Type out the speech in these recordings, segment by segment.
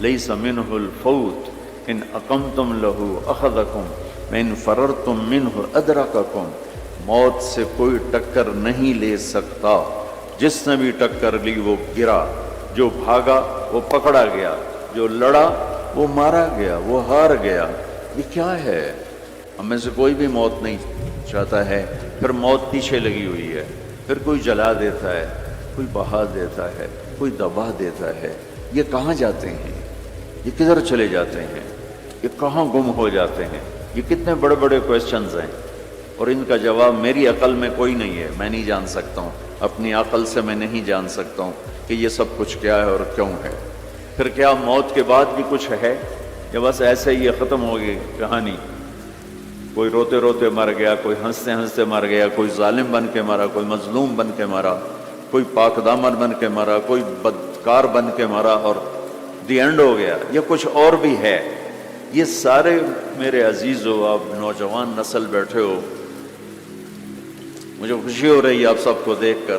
لیس منہ الفوت ان اقمتم لہو اخذکم وان فررتم منہ ادرککم، موت سے کوئی ٹکر نہیں لے سکتا، جس نے بھی ٹکر لی وہ گرا، جو بھاگا وہ پکڑا گیا، جو لڑا وہ مارا گیا، وہ ہار گیا۔ یہ کیا ہے؟ ہم میں سے کوئی بھی موت نہیں چاہتا ہے، پھر موت پیچھے لگی ہوئی ہے، پھر کوئی جلا دیتا ہے، کوئی بہا دیتا ہے، کوئی دبا دیتا ہے۔ یہ کہاں جاتے ہیں؟ یہ کدھر چلے جاتے ہیں؟ یہ کہاں گم ہو جاتے ہیں؟ یہ کتنے بڑے بڑے کویسچنز ہیں، اور ان کا جواب میری عقل میں کوئی نہیں ہے، میں نہیں جان سکتا ہوں، اپنی عقل سے میں نہیں جان سکتا ہوں کہ یہ سب کچھ کیا ہے اور کیوں ہے۔ پھر کیا موت کے بعد بھی کچھ ہے یا بس ایسے ہی یہ ختم ہو گئی کہانی؟ کوئی روتے روتے مر گیا، کوئی ہنستے ہنستے مر گیا، کوئی ظالم بن کے مرا، کوئی مظلوم بن کے مرا، کوئی پاک دامن بن کے مرا، کوئی بدکار بن کے مرا، اور دی اینڈ ہو گیا؟ یہ کچھ اور بھی ہے؟ یہ سارے میرے عزیزو، آپ نوجوان نسل بیٹھے ہو، مجھے خوشی ہو رہی ہے آپ سب کو دیکھ کر۔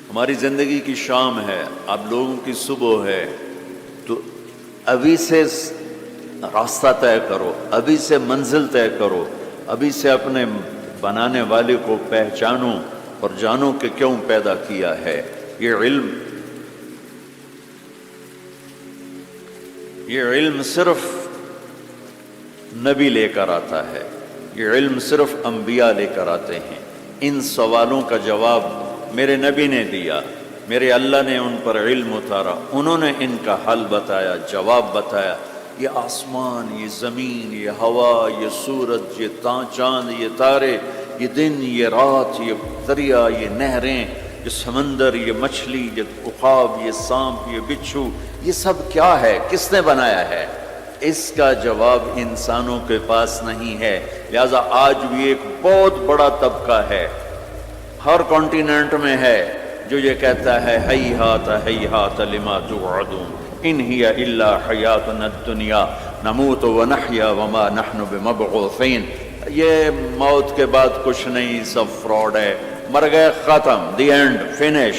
ہماری زندگی کی شام ہے، آپ لوگوں کی صبح ہے، تو ابھی سے راستہ طے کرو، ابھی سے منزل طے کرو، ابھی سے اپنے بنانے والے کو پہچانو اور جانو کہ کیوں پیدا کیا ہے۔ یہ علم صرف نبی لے کر آتا ہے، یہ علم صرف انبیاء لے کر آتے ہیں۔ ان سوالوں کا جواب میرے نبی نے دیا، میرے اللہ نے ان پر علم اتارا، انہوں نے ان کا حل بتایا، جواب بتایا۔ یہ آسمان، یہ زمین، یہ ہوا، یہ سورج، یہ چاند، یہ تارے، یہ دن، یہ رات، یہ دریا، یہ نہریں، یہ سمندر، یہ مچھلی، یہ عقاب، یہ سانپ، یہ بچھو، یہ سب کیا ہے؟ کس نے بنایا ہے؟ اس کا جواب انسانوں کے پاس نہیں ہے۔ لہذا آج بھی ایک بہت بڑا طبقہ ہے، ہر کانٹیننٹ میں ہے، جو یہ کہتا ہے ہیہات ہیہات لما توعدون ان ہی الا حیاتنا الدنیا نموت ونحیا وما نحن بمبعوثین۔ یہ موت کے بعد کچھ نہیں، سب فراڈ ہے، مر گئے، ختم، the end, finish,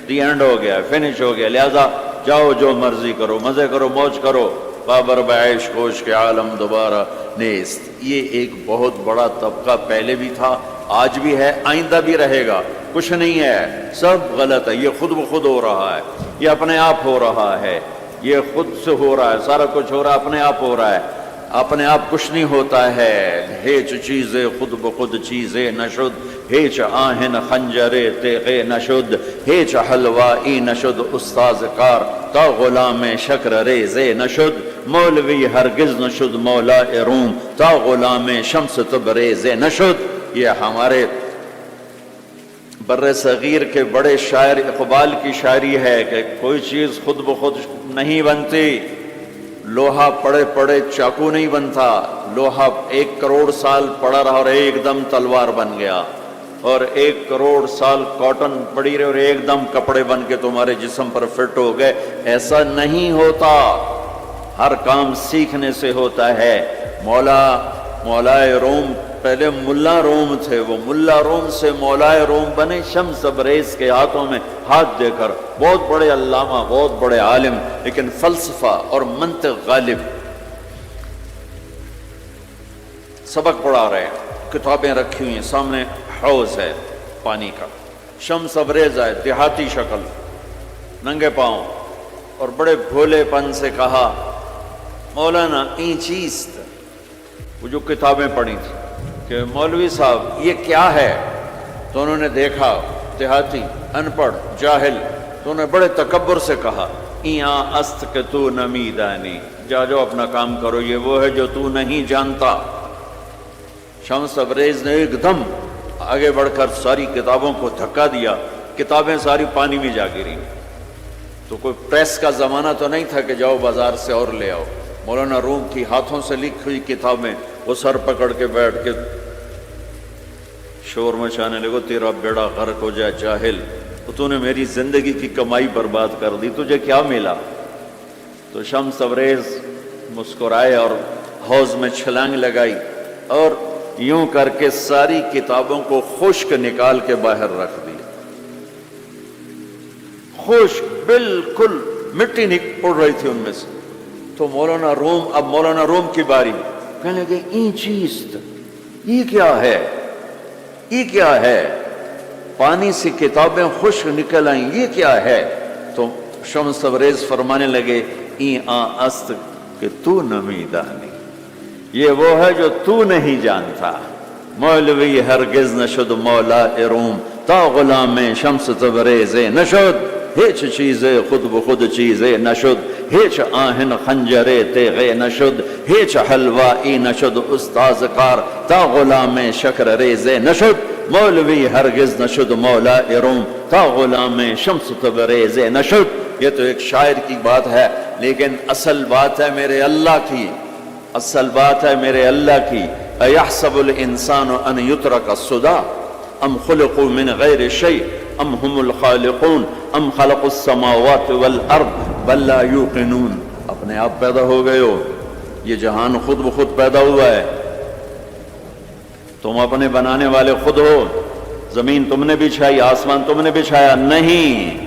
the end ہو گیا، فنش ہو گیا۔ لہذا جاؤ جو مرضی کرو، مزے کرو، موج کرو، بابر بعیش کوش کے عالم دوبارہ نیست۔ یہ ایک بہت بڑا طبقہ پہلے بھی تھا، آج بھی ہے، آئندہ بھی رہے گا۔ کچھ نہیں ہے، سب غلط ہے، یہ خود بخود ہو رہا ہے، یہ اپنے آپ ہو رہا ہے، یہ خود سے ہو رہا ہے، سارا کچھ ہو رہا ہے، اپنے آپ ہو رہا ہے۔ اپنے آپ کچھ نہیں ہوتا ہے، ہیچ چیزیں خود بخود چیزیں نشد، ہیچ آہن خنجرے تیغے نشد، ہیچ حلوائی نشد استاذ کار، تا غلام شکر ریزے نشد، مولوی ہرگز نشد مولا روم، تا غلام شمس تبریزے نشد۔ یہ ہمارے بر صغیر کے بڑے شاعر اقبال کی شاعری ہے کہ کوئی چیز خود بخود نہیں بنتی، لوہا پڑے پڑے چاقو نہیں بنتا، لوہا 1 کروڑ سال پڑا رہا اور ایک دم تلوار بن گیا، اور 1 کروڑ سال کاٹن پڑی رہی اور ایک دم کپڑے بن کے تمہارے جسم پر فٹ ہو گئے۔ ایسا نہیں ہوتا، ہر کام سیکھنے سے ہوتا ہے۔ مولائے روم پہلے ملا روم تھے، وہ ملا روم سے مولائے روم بنے، شمس تبریز کے ہاتھوں میں ہاتھ دے کر بہت بڑے علامہ، بہت بڑے عالم، لیکن فلسفہ اور منطق غالب۔ سبق پڑھا رہے ہیں، کتابیں رکھی ہوئی ہیں سامنے، حوض ہے پانی کا، شمس تبریز ہے، دیہاتی شکل، ننگے پاؤں، اور بڑے بھولے پن سے کہا مولانا این چیست، وہ جو کتابیں پڑھی تھی، کہ مولوی صاحب یہ کیا ہے؟ تو انہوں نے دیکھا دیہاتی، ان پڑھ، جاہل، تو انہوں نے بڑے تکبر سے کہا ایاں است کہ تو نمیدانی، جا جو اپنا کام کرو، یہ وہ ہے جو تو نہیں جانتا۔ شمس تبریز نے ایک دم آگے بڑھ کر ساری کتابوں کو دھکا دیا، کتابیں ساری پانی میں جا گری۔ تو کوئی پریس کا زمانہ تو نہیں تھا کہ جاؤ بازار سے اور لے آؤ، مولانا روم کی ہاتھوں سے لکھی ہوئی کتابیں، وہ سر پکڑ کے بیٹھ کے شور مچانے لگو، تیرا بیڑا غرق ہو جائے جاہل، تو نے میری زندگی کی کمائی برباد کر دی، تجھے کیا ملا؟ تو شمس تبریز مسکرائے اور حوض میں چھلانگ لگائی، اور یوں کر کے ساری کتابوں کو خشک نکال کے باہر رکھ دی، خشک، بالکل مٹی اڑ رہی تھی ان میں سے. تو مولانا روم کی باری. کہنے لگے این چیز یہ کیا ہے، یہ کیا ہے؟ پانی سے کتابیں خشک نکل آئیں، یہ کیا ہے؟ تو شمس تبریز فرمانے لگے این است کہ تو نمی دانی، یہ وہ ہے جو تو نہیں جانتا. مولوی ہرگز نشد مولا روم تا غلام شمس تبریز نشد. هیچ چیز خود بخود چیز نشد، هیچ آهن خنجر تیغ نشد، هیچ حلوائی نشد استاذ کار تا غلام شکر ریز نشد. مولوی ہرگز نشد مولا روم تا غلام شمس تبریز نشد. یہ تو ایک شاعر کی بات ہے، لیکن اصل بات ہے میرے اللہ کی، اصل بات ہے میرے اللہ کی. ایحسب الانسان ان یترک السدى ام خلقوا من غیر شیء ام هم الخالقون ام خلقوا السماوات والارض بل لا یوقنون. اپنے آپ پیدا ہو گئے ہو، یہ جہان خود بخود پیدا ہوا ہے، تم اپنے بنانے والے خود ہو. زمین تم نے بچھائی، آسمان تم نے بچھایا نہیں.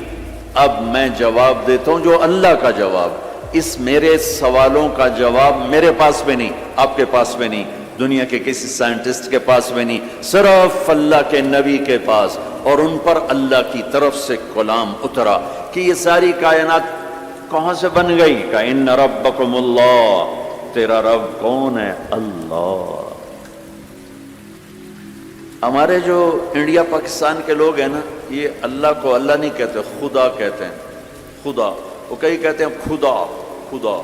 اب میں جواب دیتا ہوں جو اللہ کا جواب. اس میرے سوالوں کا جواب میرے پاس بھی نہیں، آپ کے پاس بھی نہیں، دنیا کے کسی سائنٹسٹ کے پاس بھی نہیں، صرف اللہ کے نبی کے پاس. اور ان پر اللہ کی طرف سے کلام اترا کہ یہ ساری کائنات کہاں سے بن گئی؟ کہ ان ربکم اللہ، تیرا رب کون ہے؟ اللہ. ہمارے جو انڈیا پاکستان کے لوگ ہیں نا، یہ اللہ کو اللہ نہیں کہتے، خدا کہتے ہیں. خدا، وہ کئی کہتے ہیں خدا خدا،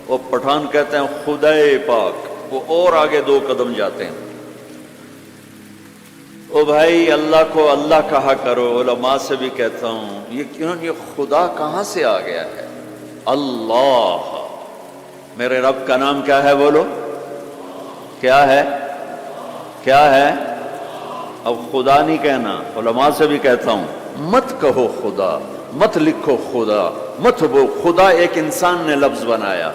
وہ پٹھان کہتے ہیں خدائے پاک، وہ اور آگے 2 قدم جاتے ہیں. او بھائی اللہ کو اللہ کہا کرو. علماء سے بھی کہتا ہوں یہ خدا کہاں سے آ گیا ہے؟ اللہ. میرے رب کا نام کیا ہے؟ بولو کیا ہے؟ کیا ہے؟ اب خدا نہیں کہنا. علماء سے بھی کہتا ہوں مت کہو خدا، مت لکھو خدا، مت وہ. خدا ایک انسان نے لفظ بنایا،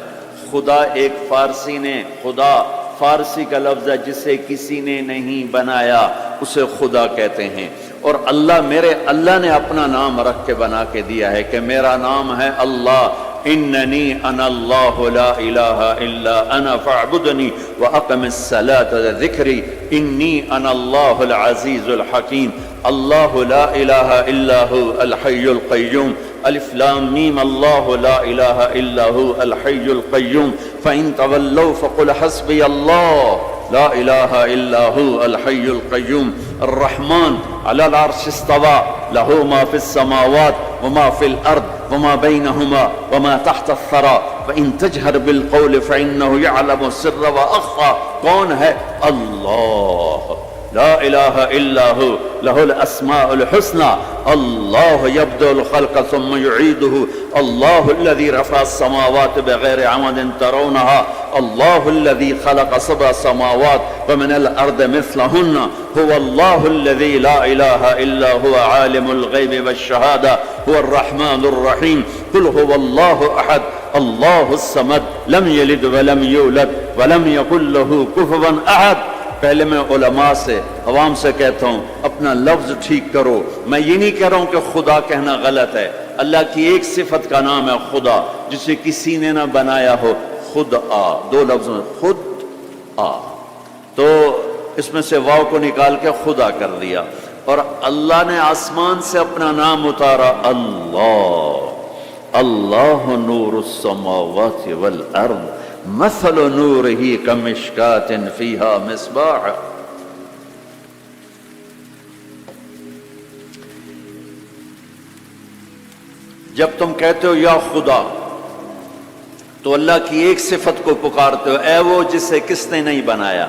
خدا ایک فارسی نے، خدا فارسی کا لفظ ہے جسے کسی نے نہیں بنایا، اسے خدا کہتے ہیں. اور اللہ، میرے اللہ نے اپنا نام رکھ کے بنا کے دیا ہے کہ میرا نام ہے اللہ. اننی انا اللہ لا الہ الا انا فاعبدنی واقم الصلاۃ ذکری انی انا اللہ العزیز الحکیم. اللہ لا الہ الا هو الحی القیوم. الف لام میم اللہ لا الہ الا هو الحی القیوم. فإن تولوا فقل حسبی اللہ لا الہ الا هو الحی القیوم. الرحمن علی العرش استوى له ما في السماوات وما في الارض وما بينهما وما تحت الثرى فإن تجهر بالقول فإنه يعلم السر وأخفى. کون ہے؟ اللہ. لا الہ الا هو له الاسماء الحسنى. اللہ يبدأ الخلق ثم يعيده. اللہ الذي رفع السماوات بغير عمد ترونها. اللہ الذي خلق 7 سماوات ومن الارض مثلهن. هو الله الذي لا اله الا هو عالم الغيب والشهادة. هو الرحمن الرحيم. قل هو الله احد الله الصمد لم يلد ولم يولد ولم يكن له كفوا احد. پہلے میں علماء سے، عوام سے کہتا ہوں اپنا لفظ ٹھیک کرو. میں یہ نہیں کہہ رہا ہوں کہ خدا کہنا غلط ہے. اللہ کی ایک صفت کا نام ہے خدا، جسے کسی نے نہ بنایا ہو. خود آ، 2 لفظ خود آ، تو اس میں سے واو کو نکال کے خدا کر دیا. اور اللہ نے آسمان سے اپنا نام اتارا، اللہ. اللہ نور السماوات والارض مثل نورہ کمشکاۃ فیہا مصباح. جب تم کہتے ہو یا خدا تو اللہ کی ایک صفت کو پکارتے ہو، اے وہ جسے کس نے نہیں بنایا.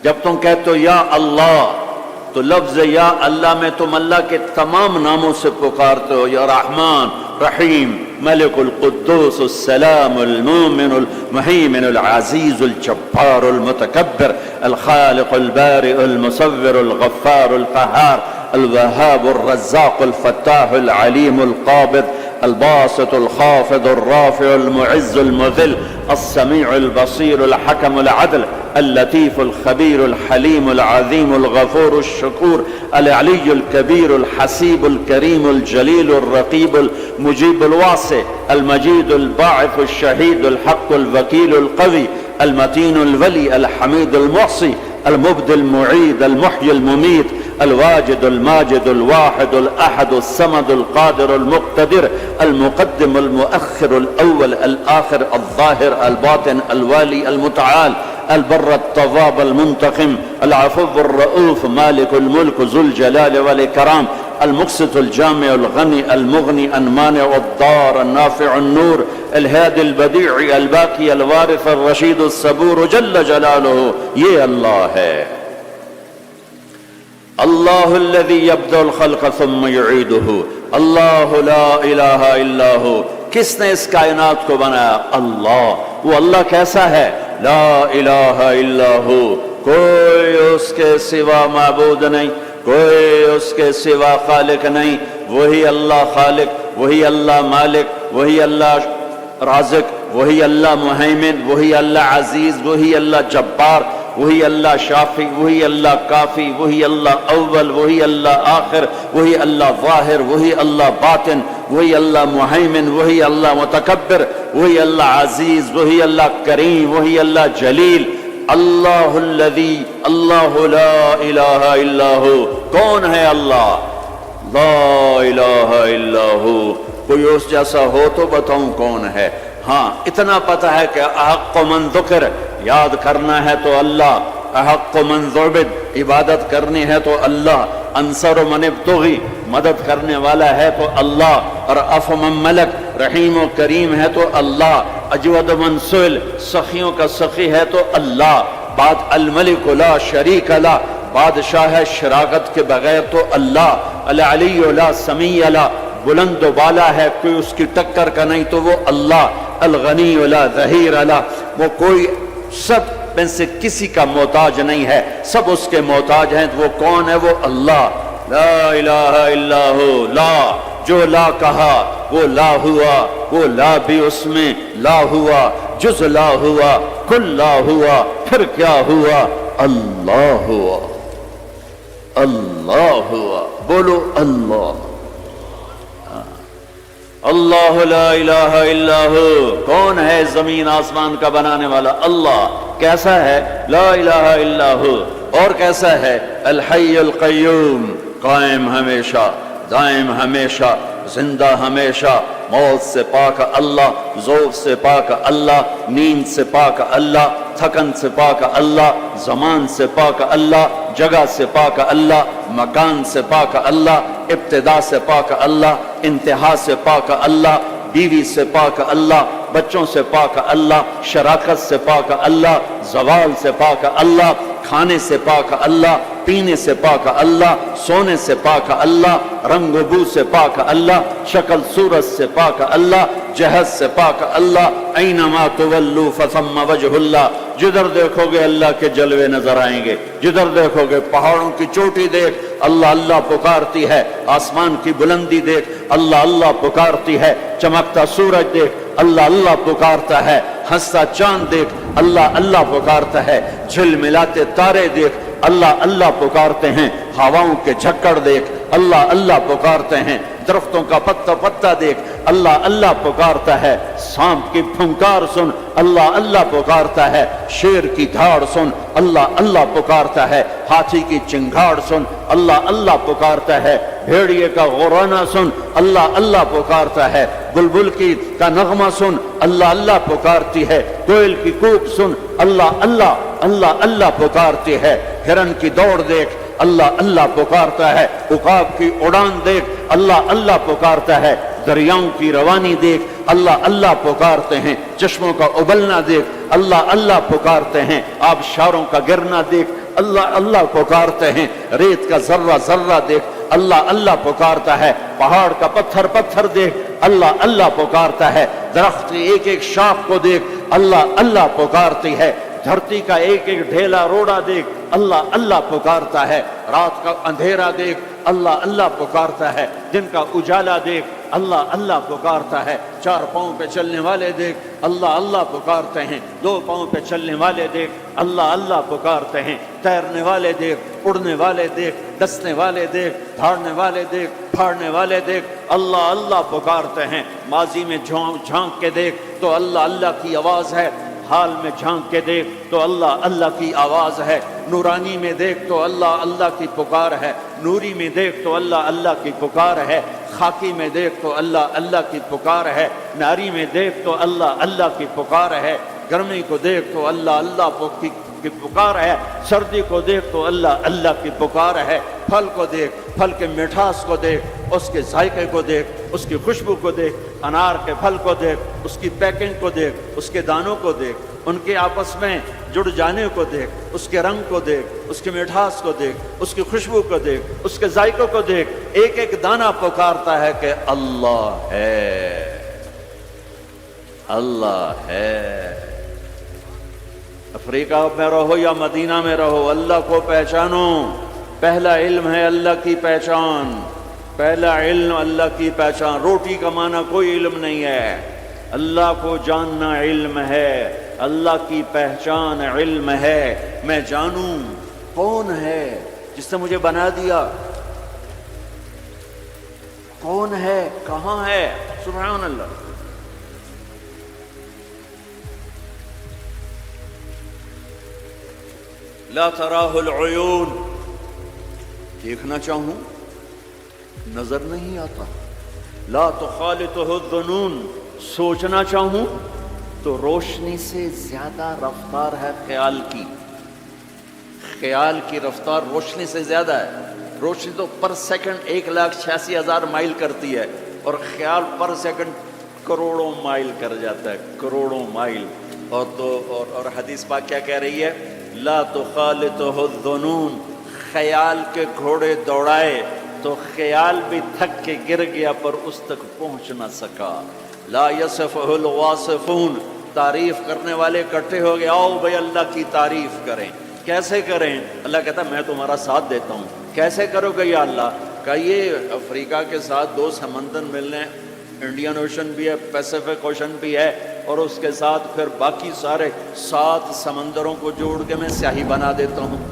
جب تم کہتے ہو یا اللہ تو لفظ یا اللہ میں تم اللہ کے تمام ناموں سے پکارتے ہو. یا رحمان، رحیم، ملک القدوس السلام المؤمن المهيمن العزيز الجبار المتكبر الخالق البارئ المصور الغفار القهار الوهاب الرزاق الفتاح العليم القابض الباسط الخافض الرافع المعز المذل السميع البصير الحكم العدل اللطيف الخبير الحليم العظيم الغفور الشكور العلي الكبير الحسيب الكريم الجليل الرقيب المجيب الواسع المجيد الباعث الشهيد الحق الوكيل القوي المتين الولي الحميد المحصي المبدي المعيد المحيي المميت الواجد الماجد الواحد الأحد الصمد القادر المقتدر المقدم المؤخر الأول الآخر الظاهر الباطن الوالي المتعال البر التواب المنتقم العفو الرؤوف مالك الملك ذو الجلال والإكرام المقسط الجامع الغني المغني المانع الضار النافع النور الهادي البديع الباقي الوارث الرشيد الصبور جل جلاله. یہ اللہ ہے، اللہ الذي يبدأ الخلق ثم يعيده، اللہ لا الہ الا ہو. کس نے اس کائنات کو بنایا؟ اللہ. وہ اللہ کیسا ہے؟ لا الہ الا ہو، کوئی اس کے سوا معبود نہیں، کوئی اس کے سوا خالق نہیں. وہی اللہ خالق، وہی اللہ مالک، وہی اللہ رازق، وہی اللہ مہیمن، وہی اللہ عزیز، وہی اللہ جبار، وہی اللہ شافی، وہی اللہ کافی، وہی اللہ اول، وہی اللہ آخر، وہی اللہ ظاہر، وہی اللہ باطن، وہی اللہ مہیمن، وہی اللہ متکبر، وہی اللہ عزیز، وہی اللہ کریم، وہی اللہ جلیل. اللہ الذی، اللہ لا الہ الا ہو. کون ہے اللہ؟ لا الہ الا ہو. کوئی اس جیسا ہو تو بتاؤں کون ہے؟ ہاں اتنا پتہ ہے کہ احق من ذکر، یاد کرنا ہے تو اللہ. احق من ذعبد، عبادت کرنی ہے تو اللہ. انصر من ابتغی، مدد کرنے والا ہے تو اللہ. اور اف من ملک، رحیم و کریم ہے تو اللہ. اجود من سئل، سخیوں کا سخی ہے تو اللہ. بعد الملک لا شریک لا، بادشاہ ہے شراکت کے بغیر تو اللہ. العلی لا سمیع لا، بلند و بالا ہے کوئی اس کی ٹکر کا نہیں تو وہ اللہ. الغنی لا ظہیر لا، وہ کوئی سب میں سے کسی کا محتاج نہیں ہے، سب اس کے محتاج ہیں. وہ کون ہے؟ وہ اللہ. لا الہ الا ہو. لا، جو لا کہا وہ لا ہوا، وہ لا بھی اس میں لا ہوا، جز لا ہوا، کل لا ہوا، پھر کیا ہوا؟ اللہ ہوا. اللہ ہوا. بولو اللہ. اللہ لا الہ الا ہو. کون ہے زمین آسمان کا بنانے والا؟ اللہ. کیسا ہے؟ لا الہ الا ہو. اور کیسا ہے؟ الحی القیوم، قائم ہمیشہ، دائم ہمیشہ، زندہ ہمیشہ. موت سے پاک اللہ، ذوق سے پاک اللہ، نیند سے پاک اللہ، تھکن سے پاک اللہ، زمان سے پاک اللہ، جگہ سے پاک اللہ، مکان سے پاک اللہ، ابتدا سے پاک اللہ، انتہا سے پاک اللہ، بیوی سے پاک اللہ، بچوں سے پاک اللہ، شراکت سے پاک اللہ، زوال سے پاک اللہ، کھانے سے پاک اللہ، پینے سے پاک اللہ، سونے سے پاک اللہ، رنگ و بو سے پاک اللہ، شکل صورت سے پاک اللہ، جہت سے پاک اللہ. اینما تولوا فثم وجہ اللہ. جدھر دیکھو گے اللہ کے جلوے نظر آئیں گے. جدھر دیکھو گے پہاڑوں کی چوٹی دیکھ، اللہ اللہ پکارتی ہے. آسمان کی بلندی دیکھ، اللہ اللہ پکارتی ہے. چمکتا سورج دیکھ، اللہ اللہ پکارتا ہے. ہنستا چاند دیکھ، اللہ اللہ پکارتا ہے. جھلملاتے تارے دیکھ، اللہ اللہ پکارتے ہیں. ہواؤں کے جھکڑ دیکھ، اللہ اللہ پکارتے ہیں. درختوں کا پتا پتا دیکھ، اللہ اللہ پکارتا ہے. سانپ کی پھنکار سن، اللہ اللہ پکارتا ہے. شیر کی دھاڑ سن، اللہ اللہ پکارتا ہے. ہاتھی کی چنگھاڑ سن، اللہ اللہ پکارتا ہے. بھیڑیے کا غرانہ سن، اللہ اللہ پکارتا ہے. بلبل کا نغمہ سن، اللہ اللہ پکارتی ہے. کوئل کی کوک سن، اللہ اللہ اللہ اللہ پکارتی ہے. ہرن کی دوڑ دیکھ، اللہ اللہ پکارتا ہے. عقاب کی اڑان دیکھ، اللہ اللہ پکارتا ہے. دریاؤں کی روانی دیکھ، اللہ اللہ پکارتے ہیں. چشموں کا ابلنا دیکھ، اللہ اللہ پکارتے ہیں. آبشاروں کا گرنا دیکھ، اللہ اللہ پکارتے ہیں. ریت کا ذرہ ذرہ دیکھ، اللہ اللہ پکارتا ہے. پہاڑ کا پتھر پتھر دیکھ، اللہ اللہ پکارتا ہے. درخت کی ایک ایک شاخ کو دیکھ، اللہ اللہ پکارتی ہے. دھرتی کا ایک ایک ڈھیلا روڑا دیکھ، اللہ اللہ پکارتا ہے. رات کا اندھیرا دیکھ، اللہ اللہ پکارتا ہے. دن کا اجالا دیکھ، اللہ اللہ پکارتا ہے، 4 پاؤں پہ چلنے والے دیکھ اللہ اللہ پکارتے ہیں، 2 پاؤں پہ چلنے والے دیکھ اللہ اللہ پکارتے ہیں، تیرنے والے دیکھ، اڑنے والے دیکھ، ڈسنے والے دیکھ، دھاڑنے والے دیکھ، پھاڑنے والے دیکھ اللہ اللہ پکارتے ہیں۔ ماضی میں جھانک کے دیکھ تو اللہ اللہ کی آواز ہے، حال میں جھانک کے دیکھ تو اللہ اللہ کی آواز ہے، نورانی میں دیکھ تو اللہ اللہ کی پکار ہے، نوری میں دیکھ تو اللہ اللہ کی پکار ہے، خاکی میں دیکھ تو اللہ اللہ کی پکار ہے، ناری میں دیکھ تو اللہ اللہ کی پکار ہے، گرمی کو دیکھ تو اللہ اللہ کی پکار ہے، سردی کو دیکھ تو اللہ اللہ کی پکار ہے، پھل کو دیکھ، پھل کے مٹھاس کو دیکھ، اس کے ذائقے کو دیکھ، اس کی خوشبو کو دیکھ، انار کے پھل کو دیکھ، اس کی پیکنگ کو دیکھ، اس کے دانوں کو دیکھ، ان کے آپس میں جڑ جانے کو دیکھ، اس کے رنگ کو دیکھ، اس کے مٹھاس کو دیکھ، اس کی خوشبو کو دیکھ، اس کے ذائقوں کو دیکھ، ایک ایک دانہ پکارتا ہے کہ اللہ ہے، اللہ ہے۔ افریقہ میں رہو یا مدینہ میں رہو، اللہ کو پہچانو۔ پہلا علم ہے اللہ کی پہچان، پہلا علم اللہ کی پہچان۔ روٹی کمانا کوئی علم نہیں ہے، اللہ کو جاننا علم ہے، اللہ کی پہچان علم ہے۔ میں جانوں کون ہے جس نے مجھے بنا دیا، کون ہے، کہاں ہے، سبحان اللہ۔ لا تراہ العیون، دیکھنا چاہوں نظر نہیں آتا۔ لا تخالطہ الظنون، سوچنا چاہوں تو روشنی سے زیادہ رفتار ہے خیال کی، خیال کی رفتار روشنی سے زیادہ ہے۔ روشنی تو پر سیکنڈ 1,86,000 مائل کرتی ہے، اور خیال پر سیکنڈ کروڑوں مائل کر جاتا ہے، کروڑوں مائل۔ اور حدیث پاک کیا کہہ رہی ہے؟ لا تخالطہ الظنون، خیال کے گھوڑے دوڑائے تو خیال بھی تھک کے گر گیا پر اس تک پہنچ نہ سکا۔ لا یصفہ الواصفون، تعریف کرنے والے اکٹھے ہو گئے، آؤ بھائی اللہ کی تعریف کریں۔ کیسے کریں؟ اللہ کہتا ہے میں تمہارا ساتھ دیتا ہوں۔ کیسے کرو گے یا اللہ؟ کہ یہ افریقہ کے ساتھ 2 سمندر ملنے، انڈین اوشن بھی ہے، پیسیفک اوشن بھی ہے، اور اس کے ساتھ پھر باقی سارے 7 سمندروں کو جوڑ کے میں سیاہی بنا دیتا ہوں۔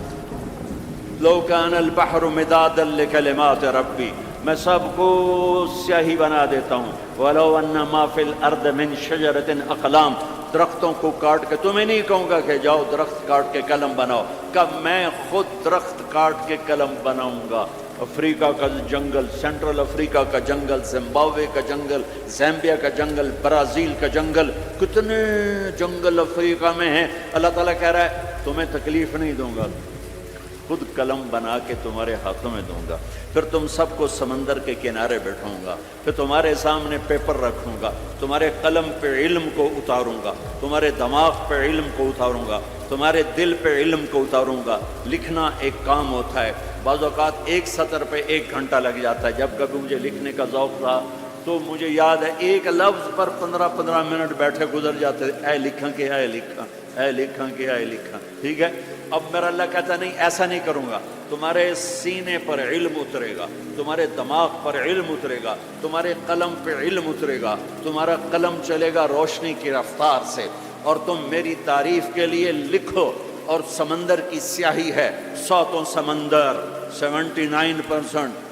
لو کان البحر مدادا لکلمات ربی، میں سب کو سیاہی بنا دیتا ہوں۔ ولو ان ما فی الارض من شجرۃ اقلام، درختوں کو کاٹ کے، تمہیں نہیں کہوں گا کہ جاؤ درخت کاٹ کے قلم بناؤ، کہ میں خود درخت کاٹ کے قلم بناؤں گا۔ افریقہ کا جنگل، سینٹرل افریقہ کا جنگل، زمبابوے کا جنگل، زامبیا کا جنگل، برازیل کا جنگل، کتنے جنگل افریقہ میں ہیں۔ اللہ تعالیٰ کہہ رہا ہے تمہیں تکلیف نہیں دوں گا، خود قلم بنا کے تمہارے ہاتھوں میں دوں گا، پھر تم سب کو سمندر کے کنارے بیٹھاؤں گا، پھر تمہارے سامنے پیپر رکھوں گا، تمہارے قلم پہ علم کو اتاروں گا، تمہارے دماغ پہ علم کو اتاروں گا، تمہارے دل پہ علم کو اتاروں گا۔ لکھنا ایک کام ہوتا ہے، بعض اوقات 1 سطر پہ 1 گھنٹہ لگ جاتا ہے۔ جب کبھی مجھے لکھنے کا ذوق تھا تو مجھے یاد ہے ایک لفظ پر 15 منٹ بیٹھے گزر جاتے تھے، اے لکھاں کہ اے لکھاں، اے لکھاں کہ اے لکھاں۔ ٹھیک ہے، اب میرا اللہ کہتا نہیں ایسا نہیں کروں گا، تمہارے سینے پر علم اترے گا، تمہارے دماغ پر علم اترے گا، تمہارے قلم پہ علم اترے گا، تمہارا قلم چلے گا روشنی کی رفتار سے، اور تم میری تعریف کے لیے لکھو۔ اور سمندر کی سیاہی ہے، 7 سمندر، 79%،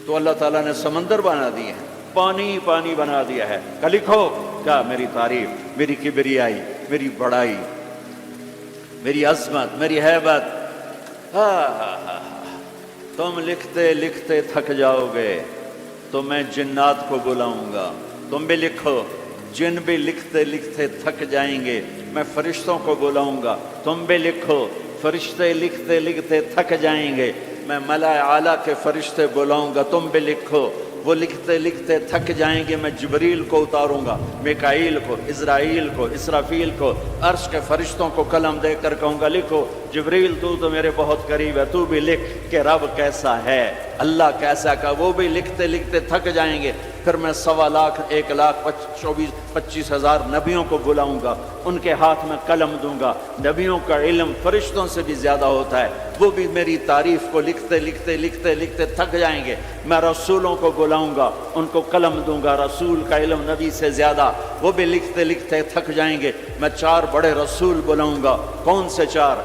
تو اللہ تعالیٰ نے سمندر بنا دیے ہیں، پانی پانی بنا دیا ہے کہ لکھو کیا میری تعریف، میری کبریائی، میری بڑائی، میری عظمت، میری ہیبت۔ تم لکھتے لکھتے تھک جاؤ گے تو میں جنات کو بلاؤں گا، تم بھی لکھو۔ جن بھی لکھتے لکھتے تھک جائیں گے، میں فرشتوں کو بلاؤں گا، تم بھی لکھو۔ فرشتے لکھتے لکھتے تھک جائیں گے، میں ملائے اعلیٰ کے فرشتے بلاؤں گا، تم بھی لکھو۔ وہ لکھتے لکھتے تھک جائیں گے، میں جبریل کو اتاروں گا، میکائیل کو، اسرائیل کو، اسرافیل کو، عرش کے فرشتوں کو قلم دے کر کہوں گا لکھو۔ جبریل تو میرے بہت قریب ہے، تو بھی لکھ کہ رب کیسا ہے، اللہ کیسا کا۔ وہ بھی لکھتے لکھتے تھک جائیں گے، پھر میں 1,25,000 نبیوں کو بلاؤں گا، ان کے ہاتھ میں قلم دوں گا۔ نبیوں کا علم فرشتوں سے بھی زیادہ ہوتا ہے، وہ بھی میری تعریف کو لکھتے لکھتے لکھتے لکھتے تھک جائیں گے۔ میں رسولوں کو بلاؤں گا، ان کو قلم دوں گا، رسول کا علم نبی سے زیادہ، وہ بھی لکھتے لکھتے تھک جائیں گے۔ میں 4 بڑے رسول بلاؤں گا۔ کون سے 4؟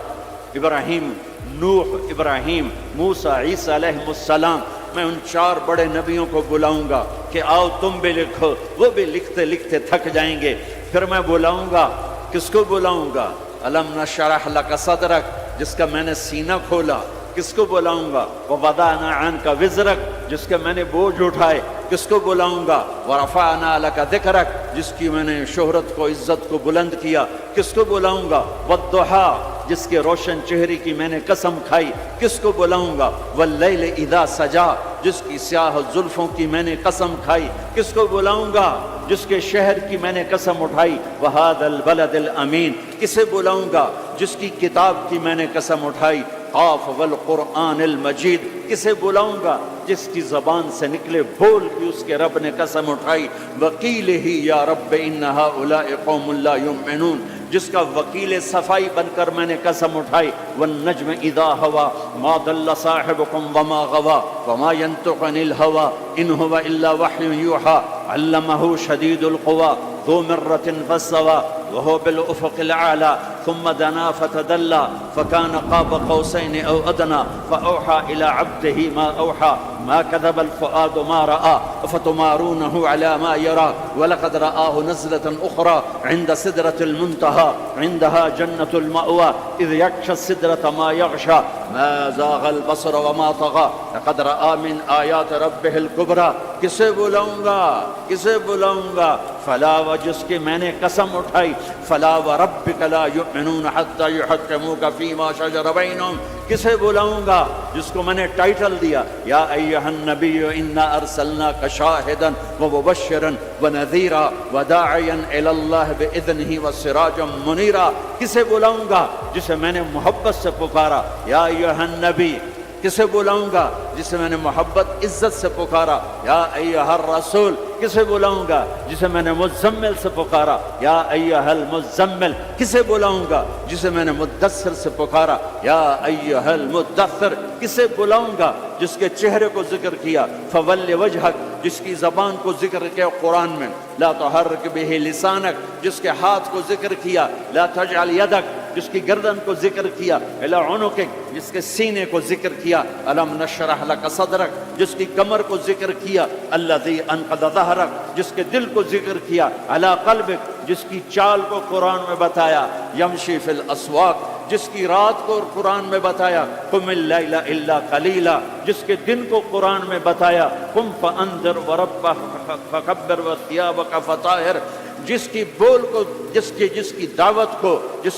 ابراہیم، نوح، ابراہیم، موسیٰ، عیسیٰ علیہ السلام۔ میں ان 4 بڑے نبیوں کو بلاؤں گا کہ آؤ تم بھی لکھو، وہ بھی لکھتے لکھتے تھک جائیں گے۔ پھر میں بلاؤں گا، کس کو بلاؤں گا؟ الم نشرح لک صدرک، جس کا میں نے سینہ کھولا۔ کس کو بلاؤں گا؟ ووضعنا عنک وزرک، جس کے میں نے بوجھ اٹھائے۔ کس کو بلاؤں گا؟ ورفعنا لک ذکرک، جس کی میں نے شہرت کو، عزت کو بلند کیا۔ کس کو بلاؤں گا؟ والضحیٰ، جس کے روشن چہرے کی میں نے قسم کھائی۔ کس کو بلاؤں گا؟ واللیل اذا سجا، جس کی سیاہ زلفوں کی میں نے قسم کھائی۔ کس کو بلاؤں گا؟ جس کے شہر کی میں نے قسم اٹھائی۔ وہذا البلد الامین، کسے بلاؤں گا؟ جس کی کتاب کی میں نے قسم اٹھائی۔ قاف والقرآن المجید، کسے بلاؤں گا؟ جس کی زبان سے نکلے بول کی اس کے رب نے قسم اٹھائی۔ وقیلہ یا رب ان ہؤلاء قوم لا یؤمنون، جس کا وکیل صفائی بن کر میں نے قسم اٹھائی۔ والنجم اذا ہوا ما ضل صاحبکم وما غوا وما ينطق عن الہوا ان هو الا وحی یوحی علمہ شدید القوی ذو مرة فاستوى وهو بالأفق الأعلى ثم دنا فتدلى فكان قاب قوسين أو أدنى فأوحى إلى عبده ما أوحى ما كذب الفؤاد ما رأى أفتمارونه على ما يرى ولقد رآه نزلة أخرى عند سدرة المنتهى عندها جنة المأوى إذ يغشى السدرة ما يغشى ما زاغ البصر وما طغى لقد رأى من آيات ربه الكبرى۔ کسے بلاؤں گا؟ کسے بلاؤں گا؟ فلا، و جس کی میں نے قسم اٹھائی۔ فلا وربک لا یؤمنون حتی یحکموک فیما شجر بینہم، کسے بلاؤں گا؟ جس کو میں نے ٹائٹل دیا یا ایھا النبی انا ارسلناک شاہدا ومبشرا ونذیرا وداعیا الی اللہ باذنہ وسراجا منیرا۔ کسے بلاؤں گا؟ جسے میں نے محبت سے پکارا یا ایھا النبی۔ کسے بلاؤں گا؟ جسے میں نے محبت عزت سے پکارا یا ایھا الرسول۔ کسے بلاؤں گا؟ جسے میں نے مزمل سے پکارا یا ایھا المزمل۔ کسے بلاؤں گا؟ جسے میں نے مدثر سے پکارا یا ایھا المدثر۔ کسے بلاؤں گا؟ جس کے چہرے کو ذکر کیا فول وجہک، جس کی زبان کو ذکر کیا قرآن میں لا تحرک بہ لسانک، جس کے ہاتھ کو ذکر کیا لا تجعل یدک، جس کی گردن کو ذکر کیا الی عنقک، جس کے سینے کو ذکر کیا الم نشرح لک صدرک، جس کی کمر کو ذکر کیا الذی انقض ظہرک، جس کے دل کو ذکر کیا علی قلبک، جس کی چال کو قرآن میں بتایا یمشی فی الاسواق، جس کی رات کو قرآن میں بتایا قم اللیل الا قلیلا، جس کے دن کو قرآن میں بتایا قم فانذر وربک فکبر وثیابک فطہر، جس کی بول کو، جس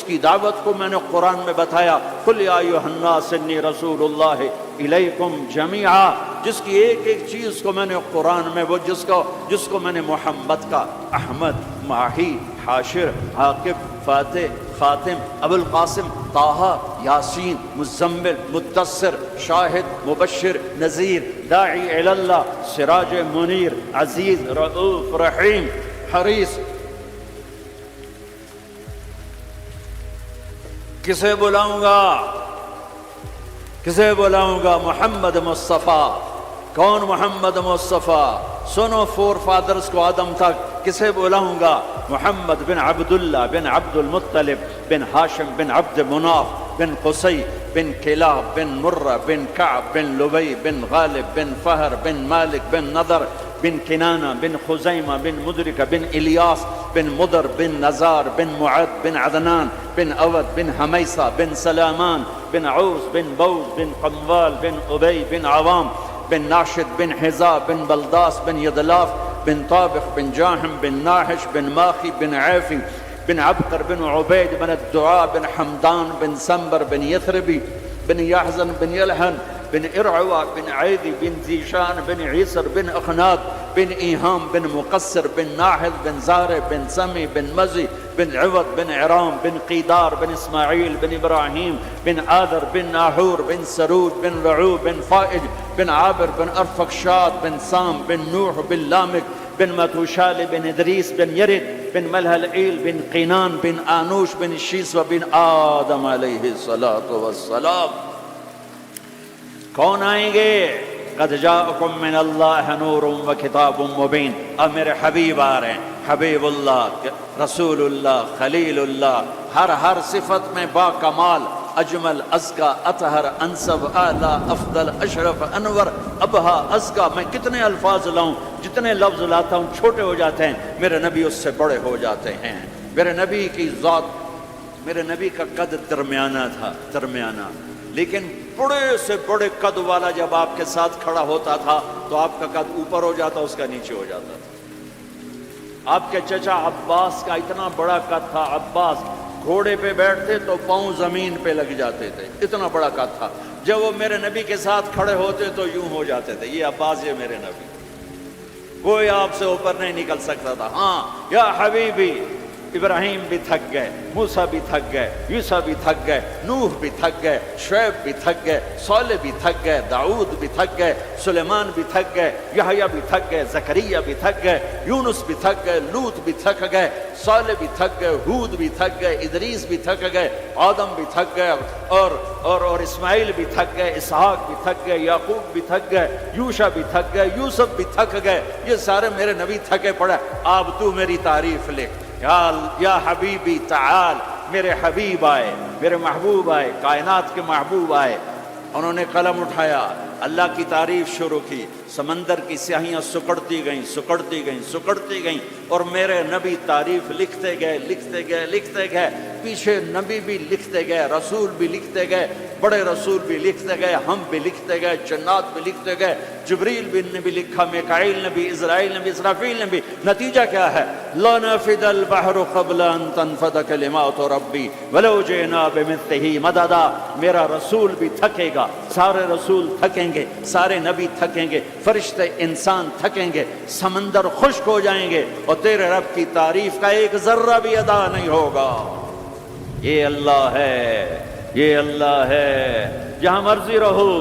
کی دعوت کو میں نے قرآن میں بتایا قل یا ایھا الناس انی رسول اللہ الیکم جمیعا، جس کی ایک ایک چیز کو میں نے قرآن میں، وہ جس کو میں نے محمد کا احمد، ماہی، حاشر، عاقب، فاتح، خاتم، ابو القاسم، طٰہٰ، یاسین، مزمل، مدثر، شاہد، مبشر، نذیر، داعی الی اللہ، سراج منیر، عزیز، رؤوف، رحیم، حریص۔ کسے بلاؤں گا؟ کسے بلاؤں گا؟ محمد مصطفیٰ۔ کون محمد مصطفیٰ؟ سنو فور فادرز کو آدم تک، کسے بلاؤں گا؟ محمد بن عبداللہ بن عبد المطلب بن ہاشم بن عبد مناف بن قصی بن کلاب بن مرہ بن کعب بن لبی بن غالب بن فہر بن مالک بن نضر بن کنانہ بن خزیمہ بن مدرکہ بن الیاس بن مدر بن نزار بن معد بن عدنان بن اود بن حمیسہ بن سلامان بن عوس بن بوز بن قموال بن ابی بن عوام بن ناشد بن حذاء بن بلداس بن یدلاف بن طابخ بن جاہم بن ناحش بن ماخی بن عیفی بن عبقر بن عبید بن الدعاء بن حمدان بن سنبر بن یثربی بن یحزن بن یلحن بن ارعوا بن عیدی بن زیشان بن عیسر بن اخناد بن ایہام بن مقصر بن ناحد بن زارع بن سمی بن مزی بن عوض بن عرام بن قیدار بن اسماعیل بن ابراہیم بن آدر بن ناحور بن سرود بن رعو بن فائج بن عابر بن ارفخشاد بن سام بن نوح بن لامک بن متوشال بن ادریس بن یرد بن ملہلعیل بن قینان بن آنوش بن شیسو بن آدم علیہ السلام. کون آئیں گے؟ قد جاءکم من اللہ نور و کتاب مبین. اب میرے حبیب آ رہے ہیں، حبیب اللہ، رسول اللہ، خلیل اللہ، ہر صفت میں با کمال، اجمل، ازکا، اطہر، انسب، اعلی، افضل، اشرف، انور، ابہا، ازکا. میں کتنے الفاظ لاؤں، جتنے لفظ لاتا ہوں چھوٹے ہو جاتے ہیں، میرے نبی اس سے بڑے ہو جاتے ہیں. میرے نبی کی ذات، میرے نبی کا قد درمیانہ، لیکن بڑے سے بڑے قد والا جب آپ کے ساتھ کھڑا ہوتا تھا تو آپ کا قد اوپر ہو جاتا، اس کا نیچے ہو جاتا تھا. آپ کے چچا عباس کا اتنا بڑا قد تھا، عباس گھوڑے پہ بیٹھتے تو پاؤں زمین پہ لگ جاتے تھے، اتنا بڑا قد تھا. جب وہ میرے نبی کے ساتھ کھڑے ہوتے تو یوں ہو جاتے تھے. یہ عباس، یہ میرے نبی، کوئی آپ سے اوپر نہیں نکل سکتا تھا. ہاں یا حبیبی، ابراہیم بھی تھک گئے، موسیٰ بھی تھک گئے، یوسف بھی تھک گئے، نوح بھی تھک گئے، شعیب بھی تھک گئے، صالح بھی تھک گئے، داؤد بھی تھک گئے، سلیمان بھی تھک گئے، یحییٰ بھی تھک گئے، زکریا بھی تھک گئے، یونس بھی تھک گئے، لوط بھی تھک گئے، صالح بھی تھک گئے، ہود بھی تھک گئے، ادریس بھی تھک گئے، آدم بھی تھک گئے، اور اسماعیل بھی تھک گئے، اسحاق بھی تھک گئے، یعقوب بھی تھک گئے، یوشع بھی تھک گئے، یوسف بھی تھک گئے. یہ سارے میرے نبی تھکے پڑے. اب تو میری تعریف لکھ. یا حبیبی تعال. میرے حبیب آئے، میرے محبوب آئے، کائنات کے محبوب آئے. انہوں نے قلم اٹھایا، اللہ کی تعریف شروع کی. سمندر کی سیاہیاں سکڑتی گئیں اور میرے نبی تعریف لکھتے گئے. پیچھے نبی بھی لکھتے گئے، رسول بھی لکھتے گئے، بڑے رسول بھی لکھتے گئے، ہم بھی لکھتے گئے، جنات بھی لکھتے گئے، جبریل نے بھی لکھا، میکائیل نے بھی، اسرائیل نے بھی، اسرافیل نے بھی. نتیجہ کیا ہے؟ لا نفد البحر قبل ان تنفد کلمات ربی ولو جئنا بمثلہ مددا. میرا رسول بھی تھکے گا، سارے رسول تھکیں گے، سارے نبی تھکیں گے، فرشتے انسان تھکیں گے، سمندر خشک ہو جائیں گے اور تیرے رب کی تعریف کا ایک ذرہ بھی ادا نہیں ہوگا. یہ اللہ ہے، یہ اللہ ہے. جہاں مرضی رہو،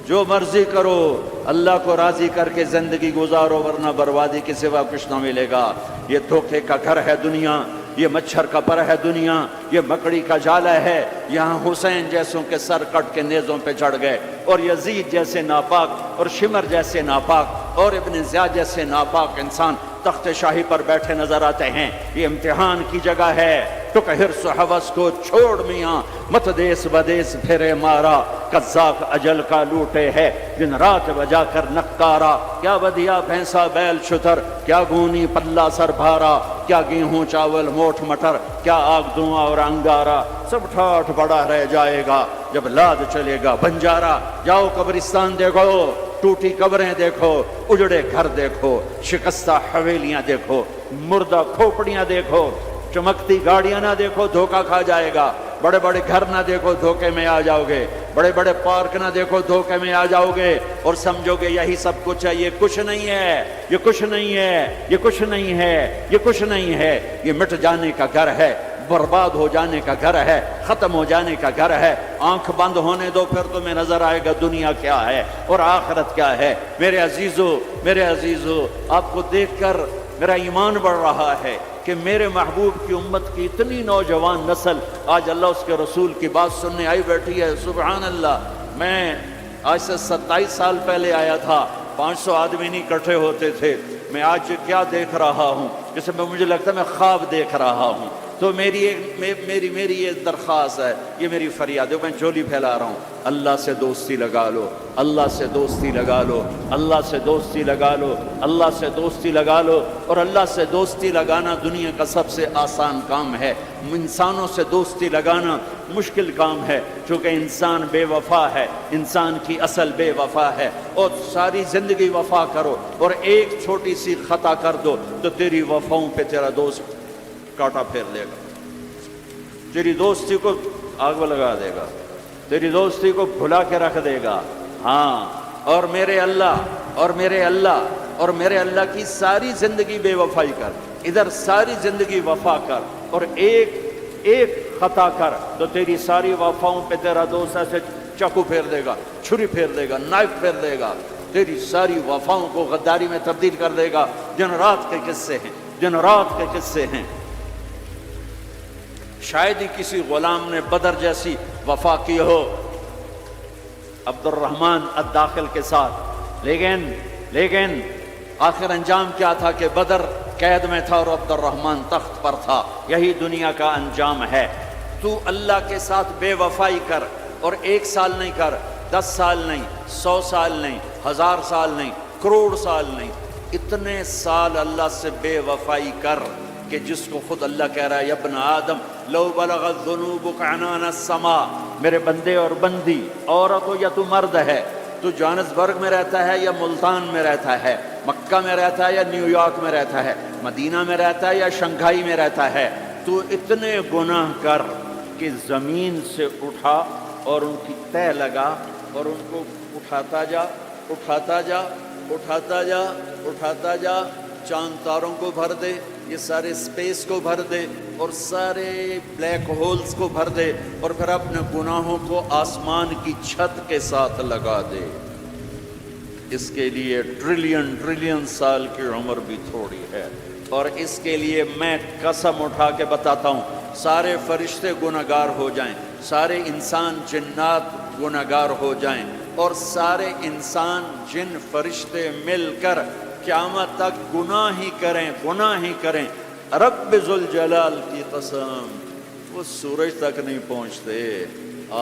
جو مرضی کرو، اللہ کو راضی کر کے زندگی گزارو، ورنہ بربادی کے سوا کچھ نہ ملے گا. یہ دھوکے کا گھر ہے دنیا، یہ مچھر کا پر ہے دنیا، یہ مکڑی کا جالا ہے. یہاں حسین جیسوں کے سر کٹ کے نیزوں پہ چڑھ گئے، اور یزید جیسے ناپاک، اور شمر جیسے ناپاک، اور ابن زیاد جیسے ناپاک انسان تخت شاہی پر بیٹھے نظر آتے ہیں. یہ امتحان کی جگہ ہے. تو کہ حرص و حوث کو چھوڑ میاں، مت دیس بدیس پھرے مارا. قذاق اجل کا لوٹے ہے، دن رات بجا کر نقارا. کیا بدیا بھینسا بیل شتر، کیا گونی پلہ سر بھارا، کیا گیہوں چاول موٹھ مٹر، کیا آگ دھواں اور انگارا. سب ٹھاٹھ بڑا رہ جائے گا جب لاد چلے گا بنجارا. جاؤ قبرستان دیکھو، ٹوٹی قبریں دیکھو، اجڑے گھر دیکھو، شکستہ حویلیاں دیکھو، مردہ کھوپڑیاں دیکھو، چمکتی گاڑیاں نہ دیکھو، دھوکہ کھا جائے گا. بڑے بڑے گھر نہ دیکھو، دھوکے میں آ جاؤ گے. بڑے بڑے پارک نہ دیکھو، دھوکے میں آ جاؤ گے اور سمجھو گے یہی سب کچھ ہے. یہ کچھ نہیں ہے، یہ کچھ نہیں ہے، یہ کچھ نہیں ہے، یہ کچھ نہیں ہے. یہ مٹ جانے کا گھر ہے، برباد ہو جانے کا گھر ہے، ختم ہو جانے کا گھر ہے. آنکھ بند ہونے دو، پھر تمہیں نظر آئے گا دنیا کیا ہے اور آخرت کیا ہے. میرے عزیزو، آپ کو دیکھ کر میرا ایمان بڑھ رہا ہے کہ میرے محبوب کی امت کی اتنی نوجوان نسل آج اللہ اس کے رسول کی بات سننے آئی بیٹھی ہے. سبحان اللہ. میں آج سے 27 سال پہلے آیا تھا، 500 آدمی نہیں اکٹھے ہوتے تھے. میں آج کیا دیکھ رہا ہوں، جسے مجھے لگتا ہے میں خواب دیکھ رہا ہوں. تو میری یہ درخواست ہے، یہ میری فریاد ہے، میں جھولی پھیلا رہا ہوں. اللہ سے دوستی لگا لو، اللہ سے دوستی لگا لو، اللہ سے دوستی لگا لو، اللہ سے دوستی لگا لو. اور اللہ سے دوستی لگانا دنیا کا سب سے آسان کام ہے. انسانوں سے دوستی لگانا مشکل کام ہے، چونکہ انسان بے وفا ہے، انسان کی اصل بے وفا ہے. اور ساری زندگی وفا کرو اور ایک چھوٹی سی خطا کر دو تو تیری وفاؤں پہ تیرا دوست کاٹا پھیر لے گا، تیری دوستی کو آگ لگا دے گا، تیری دوستی کو بھلا کے رکھ دے گا. ہاں، اور میرے اللہ اور میرے اللہ کی ساری زندگی بے وفائی کر، ادھر ساری زندگی وفا کر، اور ایک خطا کر تو تیری ساری وفاؤں پہ تیرا دوست ایسے چاقو پھیر دے گا، چھری پھیر دے گا، نائف پھیر دے گا، تیری ساری وفاؤں کو غداری میں تبدیل کر دے گا۔ دن رات کے قصے ہیں، دن رات کے قصے ہیں۔ شاید ہی کسی غلام نے بدر جیسی وفا کی ہو عبد الرحمن الداخل کے ساتھ، لیکن آخر انجام کیا تھا کہ بدر قید میں تھا اور عبد الرحمن تخت پر تھا۔ یہی دنیا کا انجام ہے۔ تو اللہ کے ساتھ بے وفائی کر، اور 1 سال نہیں کر، 10 سال نہیں، 100 سال نہیں، 1000 سال نہیں، کروڑ سال نہیں، اتنے سال اللہ سے بے وفائی کر کہ جس کو خود اللہ کہہ رہا ہے یا ابن آدم لو بلغت ذنوبک عنان السماء، میرے بندے اور بندی، عورت ہو یا تو مرد ہے، تو جوہانسبرگ میں رہتا ہے یا ملتان میں رہتا ہے، مکہ میں رہتا ہے یا نیو یارک میں رہتا ہے، مدینہ میں رہتا ہے یا شنگھائی میں رہتا ہے، تو اتنے گناہ کر کہ زمین سے اٹھا اور ان کی تہ لگا اور ان کو اٹھاتا جا، اٹھاتا جا، اٹھاتا جا، اٹھاتا جا، چاند تاروں کو بھر دے، یہ سارے سپیس کو بھر دے اور سارے بلیک ہولز کو بھر دے، اور پھر اپنے گناہوں کو آسمان کی چھت کے ساتھ لگا دے۔ اس کے لیے ٹریلین سال کی عمر بھی تھوڑی ہے، اور اس کے لیے میں قسم اٹھا کے بتاتا ہوں سارے فرشتے گناہگار ہو جائیں، سارے انسان جنات گناہگار ہو جائیں، اور سارے انسان جن فرشتے مل کر قیامت تک گناہ ہی کریں، رب ذوالجلال کی قسم وہ سورج تک نہیں پہنچتے،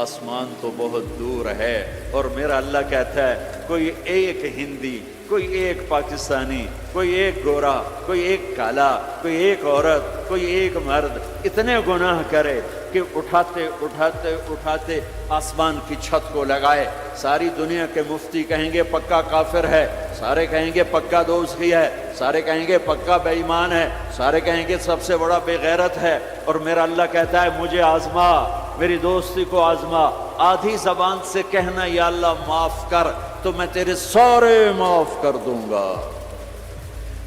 آسمان تو بہت دور ہے۔ اور میرا اللہ کہتا ہے کوئی ایک ہندی، کوئی ایک پاکستانی، کوئی ایک گورا، کوئی ایک کالا، کوئی ایک عورت، کوئی ایک مرد اتنے گناہ کرے کہ اٹھاتے اٹھاتے اٹھاتے آسمان کی چھت کو لگائے، ساری دنیا کے مفتی کہیں گے پکا کافر ہے، سارے کہیں گے پکا دوزخی ہے، سارے کہیں گے پکا بے ایمان ہے، سارے کہیں گے سب سے بڑا بے غیرت ہے، اور میرا اللہ کہتا ہے مجھے آزما، میری دوستی کو آزما، آدھی زبان سے کہنا یا اللہ معاف کر تو میں تیرے سارے معاف کر دوں گا،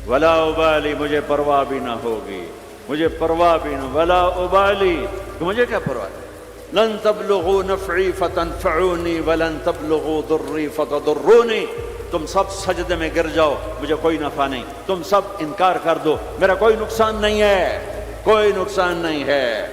ولا ابالی، مجھے پرواہ بھی نہ ہوگی، مجھے پرواہ بھی نہ، ولا ابالی، کہ مجھے کیا پرواہ ہے، لن تبلغوا نفعی فتنفعونی ولن تبلغوا ضری فتضرونی، تم سب سجدے میں گر جاؤ مجھے کوئی نفع نہیں، تم سب انکار کر دو میرا کوئی نقصان نہیں ہے، کوئی نقصان نہیں ہے،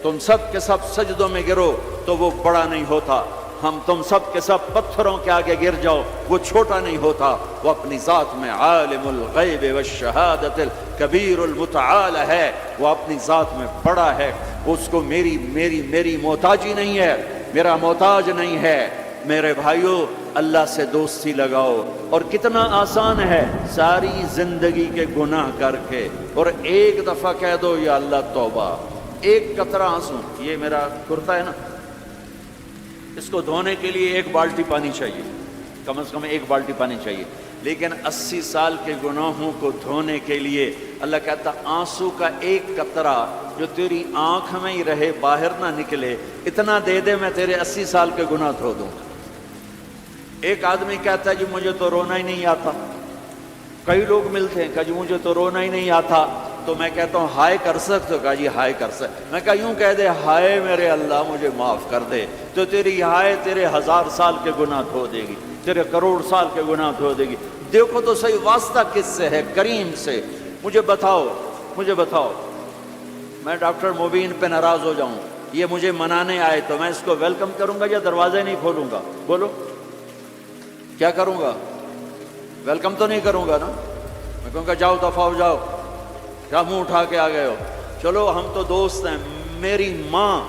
تم سب کے سب سجدوں میں گرو تو وہ بڑا نہیں ہوتا، ہم تم سب کے سب پتھروں کے آگے گر جاؤ وہ چھوٹا نہیں ہوتا، وہ اپنی ذات میں عالم الغیب والشہادت الکبیر المتعال ہے، وہ اپنی ذات میں بڑا ہے، اس کو میری محتاجی نہیں ہے، میرا محتاج نہیں ہے۔ میرے بھائیو اللہ سے دوستی لگاؤ، اور کتنا آسان ہے ساری زندگی کے گناہ کر کے، اور ایک دفعہ کہہ دو یا اللہ توبہ، ایک قطرہ آنسو، یہ میرا کرتا ہے نا، اس کو دھونے کے لیے 1 بالٹی پانی چاہیے، کم از کم 1 بالٹی پانی چاہیے، لیکن 80 سال کے گناہوں کو دھونے کے لیے اللہ کہتا آنسو کا 1 قطرہ جو تیری آنکھ میں ہی رہے باہر نہ نکلے، اتنا دے دے میں تیرے 80 سال کے گناہ دھو دوں گا۔ ایک آدمی کہتا ہے جی مجھے تو رونا ہی نہیں آتا، کئی لوگ ملتے ہیں کہ جی مجھے تو رونا ہی نہیں آتا، تو میں کہتا ہوں ہائے کر سکتے ہو؟ کہا جی ہائے کر سکتے، میں کہا یوں کہہ دے ہائے میرے اللہ مجھے معاف کر دے، تو تیری ہائے تیرے 1000 سال کے گناہ دھو دے گی، تیرے کروڑ سال کے گناہ دھو دے گی۔ دیکھو تو صحیح واسطہ کس سے ہے؟ کریم سے۔ مجھے بتاؤ میں ڈاکٹر مبین پہ ناراض ہو جاؤں، یہ مجھے منانے آئے تو میں اس کو ویلکم کروں گا یا دروازے نہیں کھولوں گا؟ بولو کیا کروں گا؟ ویلکم تو نہیں کروں گا نا، میں کہوں گا جاؤ دفعہ ہو جاؤ، کیا منہ اٹھا کے آ گئے ہو؟ چلو ہم تو دوست ہیں، میری ماں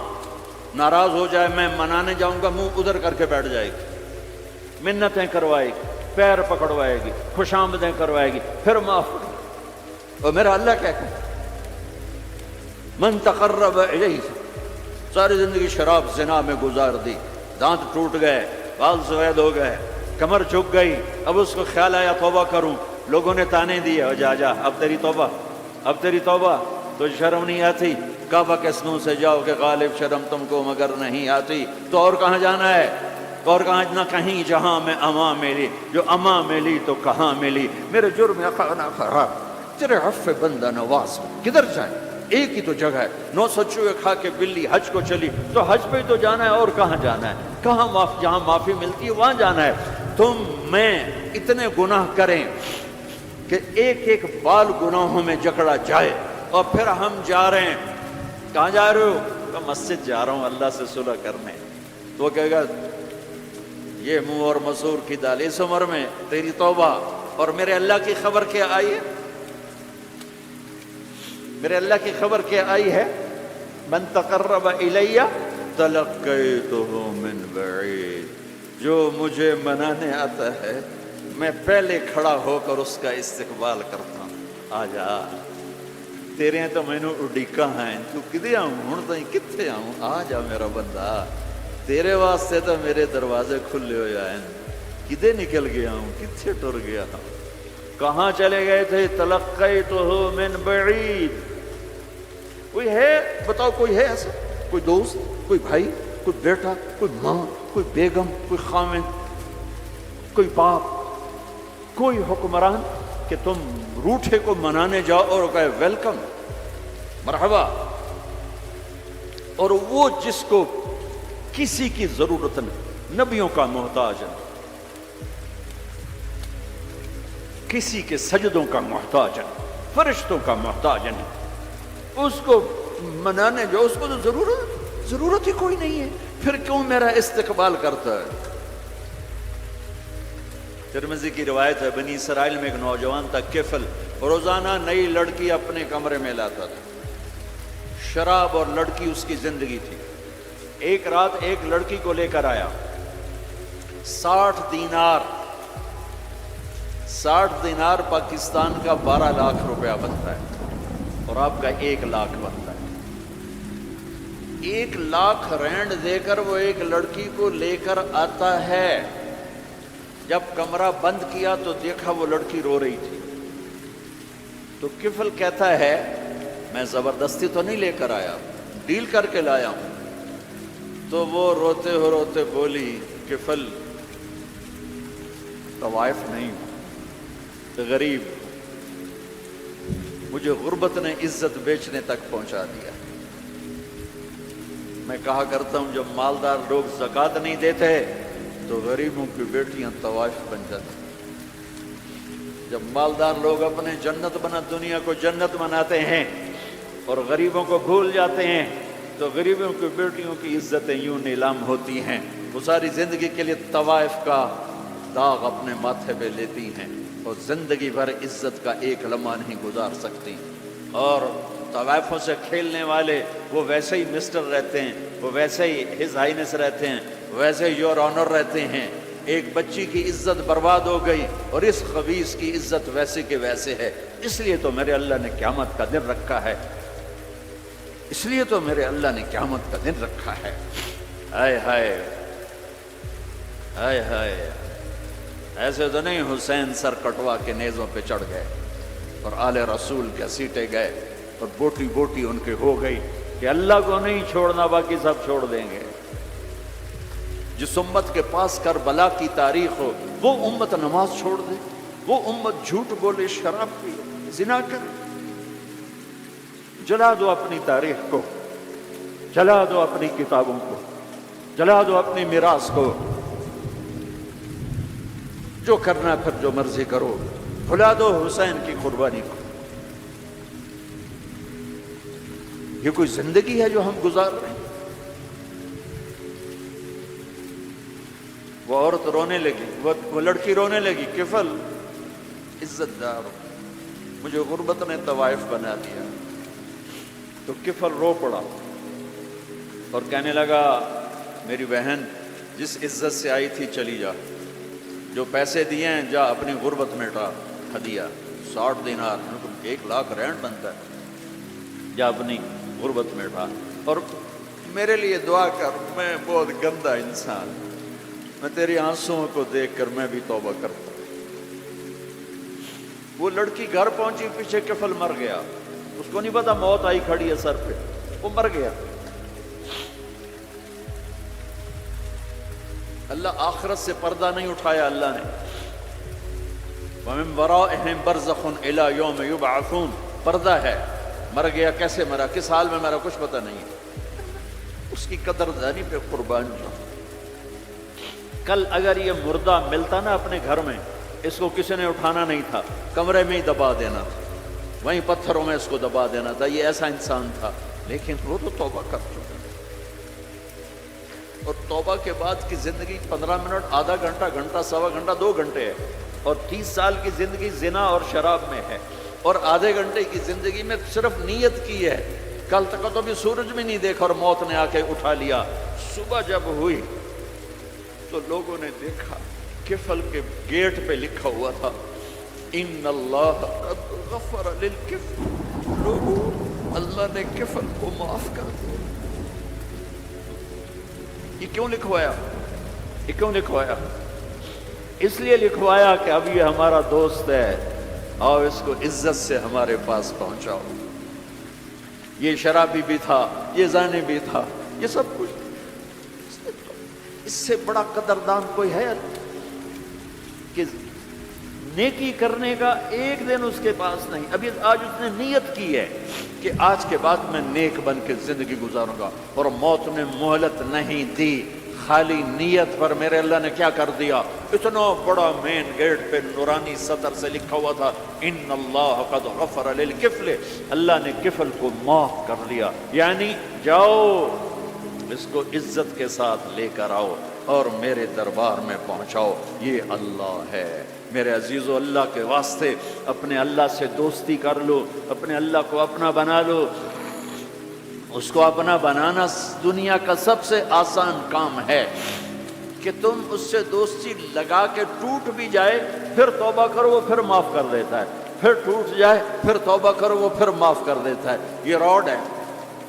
ناراض ہو جائے میں منانے جاؤں گا، منہ ادھر کر کے بیٹھ جائے گی، منتیں کروائے گی، پیر پکڑوائے گی، خوش آمدیں کروائے گی، پھر معاف کرے گی۔ اور میرا اللہ کہتا ہے من تقرب الیہ، ساری زندگی شراب زنا میں گزار دی، دانت ٹوٹ گئے، بال سفید ہو گئے، کمر جھک گئی، اب اس کو خیال آیا توبہ کروں، لوگوں نے تانے دیے جا اب تیری توبہ، تو شرم نہیں آتی؟ کعبہ کے سنوں سے جاؤ کہ غالب شرم تم کو مگر نہیں آتی، تو اور کہاں جانا ہے؟ اور کہا نہ کہیں جہاں میں اما ملی، جو اما ملی تو کہاں ملی، میرے جرم خانہ خراب، تیرے عفو بندہ نواز، کدھر جائیں؟ ایک ہی تو جگہ ہے، 900 چوہے کھا کے بلی حج کو چلی، تو حج پہ تو جانا ہے، اور کہاں جانا ہے؟ کہاں جہاں معافی ملتی ہے وہاں جانا ہے۔ تم میں اتنے گناہ کریں کہ ایک ایک بال گناہوں میں جکڑا جائے، اور پھر ہم جا رہے ہیں، کہاں جا رہے ہو؟ تو مسجد جا رہا ہوں اللہ سے صلح کرنے۔ تو وہ کہے گا یہ منہ اور مسور کی دال، اس عمر میں تیری توبہ، اور میرے اللہ کی خبر کیا آئی ہے؟ میرے اللہ کی خبر کیا آئی ہے؟ من تقرب الی تلقیتہ من بعید، جو مجھے منانے آتا ہے میں پہلے کھڑا ہو کر اس کا استقبال کرتا ہوں۔ آ جا، تیرے تو مینوں اڈیکا ہیں، تو کدے آؤں ہن تائیں کتھے آؤں؟ آ جا میرا بندہ، تیرے واسطے تو میرے دروازے کھلے ہوئے ہیں، کدے نکل گیا ہوں، کتھے ٹر گیا ہوں؟ کہاں چلے گئے تھے؟ تلقیتہ من بعید۔ کوئی ہے بتاؤ، کوئی ہے ایسا؟ کوئی دوست، کوئی بھائی، کوئی بیٹا، کوئی ماں، کوئی بیگم، کوئی خامن، کوئی باپ، کوئی حکمران کہ تم روٹھے کو منانے جاؤ اور کہے ویلکم، مرحبا؟ اور وہ جس کو کسی کی ضرورت نہیں، نبیوں کا محتاج ہے، کسی کے سجدوں کا محتاج ہے، فرشتوں کا محتاج ہے، اس کو منانے جو اس کو تو ضرورت ہی کوئی نہیں ہے، پھر کیوں میرا استقبال کرتا ہے؟ ترمذی کی روایت ہے، بنی اسرائیل میں ایک نوجوان تھا کفل، روزانہ نئی لڑکی اپنے کمرے میں لاتا تھا، شراب اور لڑکی اس کی زندگی تھی۔ ایک رات ایک لڑکی کو لے کر آیا، 60 دینار پاکستان کا 12 لاکھ روپیہ بنتا ہے، اور آپ کا 1 لاکھ بنتا ہے۔ 1 لاکھ رینڈ دے کر وہ ایک لڑکی کو لے کر آتا ہے، جب کمرہ بند کیا تو دیکھا وہ لڑکی رو رہی تھی، تو کفل کہتا ہے میں زبردستی تو نہیں لے کر آیا، ڈیل کر کے لایا ہوں۔ تو وہ روتے روتے بولی کفل طوائف نہیں ہوں، غریب، مجھے غربت نے عزت بیچنے تک پہنچا دیا۔ میں کہا کرتا ہوں جب مالدار لوگ زکوٰۃ نہیں دیتے تو غریبوں کی بیٹیاں طوائف بن جاتی، جب مالدار لوگ اپنے دنیا کو جنت بناتے ہیں اور غریبوں کو بھول جاتے ہیں تو غریبوں کی بیٹیوں کی عزتیں یوں نیلام ہوتی ہیں، وہ ساری زندگی کے لیے طوائف کا داغ اپنے ماتھے پہ لیتی ہیں اور زندگی بھر عزت کا ایک لمحہ نہیں گزار سکتی۔ اور طوائفوں سے کھیلنے والے وہ ویسے ہی مسٹر رہتے ہیں، وہ ویسے ہی ہز ہائنس رہتے ہیں، ویسے ہی یور آنر رہتے ہیں۔ ایک بچی کی عزت برباد ہو گئی اور اس خبیث کی عزت ویسے کے ویسے ہے، اس لیے تو میرے اللہ نے قیامت کا دن رکھا ہے، اس لیے تو میرے اللہ نے قیامت کا دن رکھا ہے۔ ہائے ہائے ہائے ہائے، ایسے تو نہیں حسین سر کٹوا کے نیزوں پہ چڑھ گئے اور آل رسول کے سیٹے گئے اور بوٹی بوٹی ان کے ہو گئی کہ اللہ کو نہیں چھوڑنا باقی سب چھوڑ دیں گے۔ جس امت کے پاس کربلا کی تاریخ ہو وہ امت نماز چھوڑ دے، وہ امت جھوٹ بولے، شراب پیے، زنا کرے۔ جلا دو اپنی تاریخ کو، جلا دو اپنی کتابوں کو، جلا دو اپنی میراث کو، جو کرنا پھر جو مرضی کرو، بھلا دو حسین کی قربانی کو۔ یہ کوئی زندگی ہے جو ہم گزار رہے ہیں؟ وہ عورت رونے لگی، وہ لڑکی رونے لگی، کفل عزت دار، مجھے غربت نے طوائف بنا دیا۔ تو کفل رو پڑا اور کہنے لگا میری بہن جس عزت سے آئی تھی چلی جا، جو پیسے دیے ہیں جا اپنی غربت مٹا، ہدیہ 60 دینار 1 لاکھ رینڈ بنتا ہے، جا اپنی غربت مٹا، اور میرے لیے دعا کر، میں بہت گندا انسان، میں تیری آنسوؤں کو دیکھ کر میں بھی توبہ کرتا ہوں۔ وہ لڑکی گھر پہنچی، پیچھے کفل مر گیا، اس کو نہیں پتا موت آئی کھڑی ہے سر پہ، وہ مر گیا۔ اللہ آخرت سے پردہ نہیں اٹھایا اللہ نے. وَمِن وَرَائِهِمْ بَرْزَخٌ إِلَى يَوْمِ يُبْعَثُونَ. پردہ ہے، مر گیا کیسے مرا، کس حال میں مرا، کچھ پتہ نہیں ہے. اس کی قدردانی پہ قربان جاؤ. کل اگر یہ مردہ ملتا نا اپنے گھر میں، اس کو کسی نے اٹھانا نہیں تھا، کمرے میں ہی دبا دینا تھا، وہیں پتھروں میں اس کو دبا دینا تھا. یہ ایسا انسان تھا، لیکن وہ تو توبہ کر چکا. اور توبہ کے بعد کی زندگی 15 منٹ، آدھا گھنٹہ، گھنٹہ، سوا گھنٹہ، 2 گھنٹے ہے. اور 30 سال کی زندگی زنا اور شراب میں ہے، اور آدھے گھنٹے کی زندگی میں صرف نیت کی ہے. کل تک تو بھی سورج بھی نہیں دیکھا اور موت نے آ کے اٹھا لیا. صبح جب ہوئی تو لوگوں نے دیکھا کفل کے گیٹ پہ لکھا ہوا تھا ان اللہ قد غفر للکفل. لوگوں، اللہ نے کفل کو معاف کر دیا. یہ کیوں لکھوایا؟ یہ کیوں لکھوایا؟ اس لیے لکھوایا کہ اب یہ ہمارا دوست ہے اور اس کو عزت سے ہمارے پاس پہنچاؤ. یہ شرابی بھی تھا، یہ زانی بھی تھا، یہ سب کچھ. اس سے بڑا قدردان کوئی ہے کہ نیکی کرنے کا ایک دن اس کے پاس نہیں. ابھی آج اس نے نیت کی ہے کہ آج کے بعد میں نیک بن کے زندگی گزاروں گا، اور موت نے مہلت نہیں دی. خالی نیت پر میرے اللہ نے کیا کر دیا، اتنا بڑا مین گیٹ پہ نورانی سطر سے لکھا ہوا تھا ان اللہ قد غفر للکفل. اللہ نے کفل کو معاف کر دیا. یعنی جاؤ اس کو عزت کے ساتھ لے کر آؤ اور میرے دربار میں پہنچاؤ. یہ اللہ ہے. میرے عزیزو، اللہ کے واسطے اپنے اللہ سے دوستی کر لو، اپنے اللہ کو اپنا بنا لو. اس کو اپنا بنانا دنیا کا سب سے آسان کام ہے کہ تم اس سے دوستی لگا کے ٹوٹ بھی جائے پھر توبہ کرو وہ پھر معاف کر دیتا ہے، پھر ٹوٹ جائے پھر توبہ کرو وہ پھر معاف کر دیتا ہے. یہ راڈ ہے،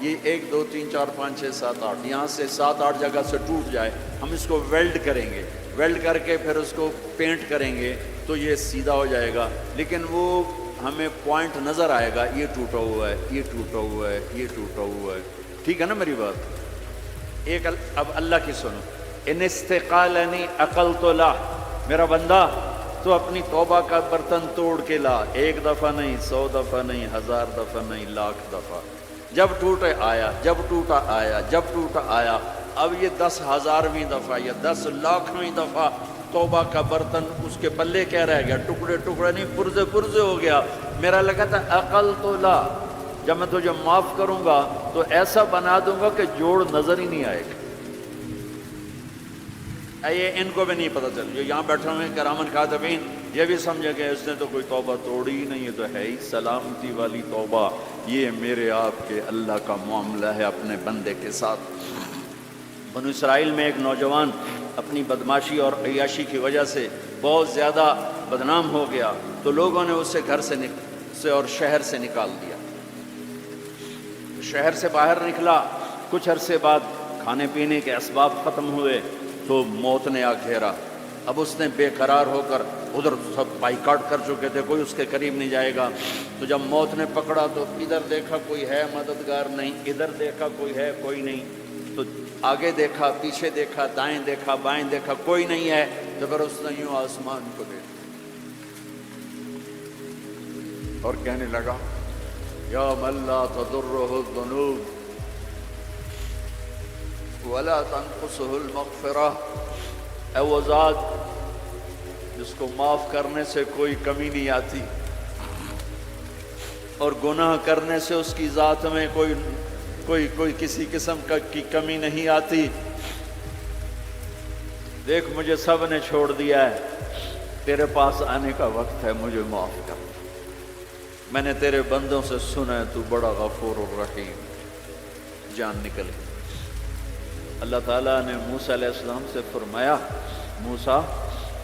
یہ 1 2 3 4 5 6 7 8 یہاں سے 7 8 جگہ سے ٹوٹ جائے، ہم اس کو ویلڈ کریں گے، ویلڈ کر کے پھر اس کو پینٹ کریں گے تو یہ سیدھا ہو جائے گا. لیکن وہ ہمیں پوائنٹ نظر آئے گا، یہ ٹوٹا ہوا ہے، یہ ٹوٹا ہوا ہے، یہ ٹوٹا ہوا ہے. ٹھیک ہے نا میری بات؟ ایک اب اللہ کی سنو. ان استقالنی عقلت له. میرا بندہ تو اپنی توبہ کا برتن توڑ کے لا. 1 دفعہ نہیں، 100 دفعہ نہیں، 1000 دفعہ نہیں، 1,00,000 دفعہ. جب ٹوٹے آیا، جب ٹوٹا آیا، جب ٹوٹا آیا. اب یہ 10,000ویں دفعہ یا 10,00,000ویں دفعہ توبہ کا برتن اس کے پلے کیا رہ گیا؟ ٹکڑے ٹکڑے نہیں، پرزے پرزے ہو گیا. میرا لگا تھا عقل تو لا، جب میں تجھے معاف کروں گا تو ایسا بنا دوں گا کہ جوڑ نظر ہی نہیں آئے گا. یہ ان کو بھی نہیں پتہ چل، جو یہاں بیٹھے ہوئے کرامن کاتبین یہ بھی سمجھے کہ اس نے تو کوئی توبہ توڑی ہی نہیں، یہ تو ہے ہی سلامتی والی توبہ. یہ میرے آپ کے اللہ کا معاملہ ہے اپنے بندے کے ساتھ. بنو اسرائیل میں ایک نوجوان اپنی بدماشی اور عیاشی کی وجہ سے بہت زیادہ بدنام ہو گیا، تو لوگوں نے اسے گھر سے اور شہر سے نکال دیا. شہر سے باہر نکلا، کچھ عرصے بعد کھانے پینے کے اسباب ختم ہوئے تو موت نے آ گھیرا. اب اس نے بے قرار ہو کر، ادھر سب بائیکاٹ کر چکے تھے، کوئی اس کے قریب نہیں جائے گا. تو جب موت نے پکڑا تو ادھر دیکھا کوئی ہے مددگار نہیں، ادھر دیکھا کوئی ہے کوئی نہیں. تو آگے دیکھا، پیچھے دیکھا، دائیں دیکھا، بائیں دیکھا، کوئی نہیں ہے. تو پھر اس نے یوں آسمان کو دیکھا اور کہنے لگا یا من لا تضرہ الذنوب ولا تنقصہ المغفرہ. اے وہ ذات جس کو معاف کرنے سے کوئی کمی نہیں آتی اور گناہ کرنے سے اس کی ذات میں کوئی کسی قسم کی کمی نہیں آتی. دیکھ مجھے سب نے چھوڑ دیا ہے، تیرے پاس آنے کا وقت ہے، مجھے معاف کر. میں نے تیرے بندوں سے سنا ہے تو بڑا غفور الرحیم. جان نکل گئی. اللہ تعالیٰ نے موسیٰ علیہ السلام سے فرمایا موسیٰ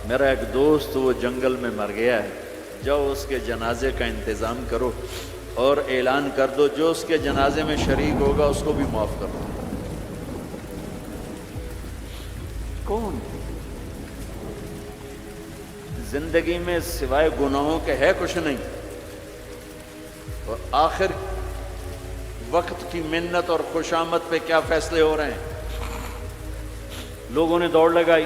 میرا ایک دوست وہ جنگل میں مر گیا ہے، جاؤ اس کے جنازے کا انتظام کرو اور اعلان کر دو جو اس کے جنازے میں شریک ہوگا اس کو بھی معاف کر دو. کون زندگی میں سوائے گناہوں کے ہے کچھ نہیں، اور آخر وقت کی منت اور خوشامد پہ کیا فیصلے ہو رہے ہیں. لوگوں نے دوڑ لگائی،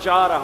4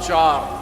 4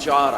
4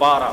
12,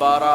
12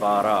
12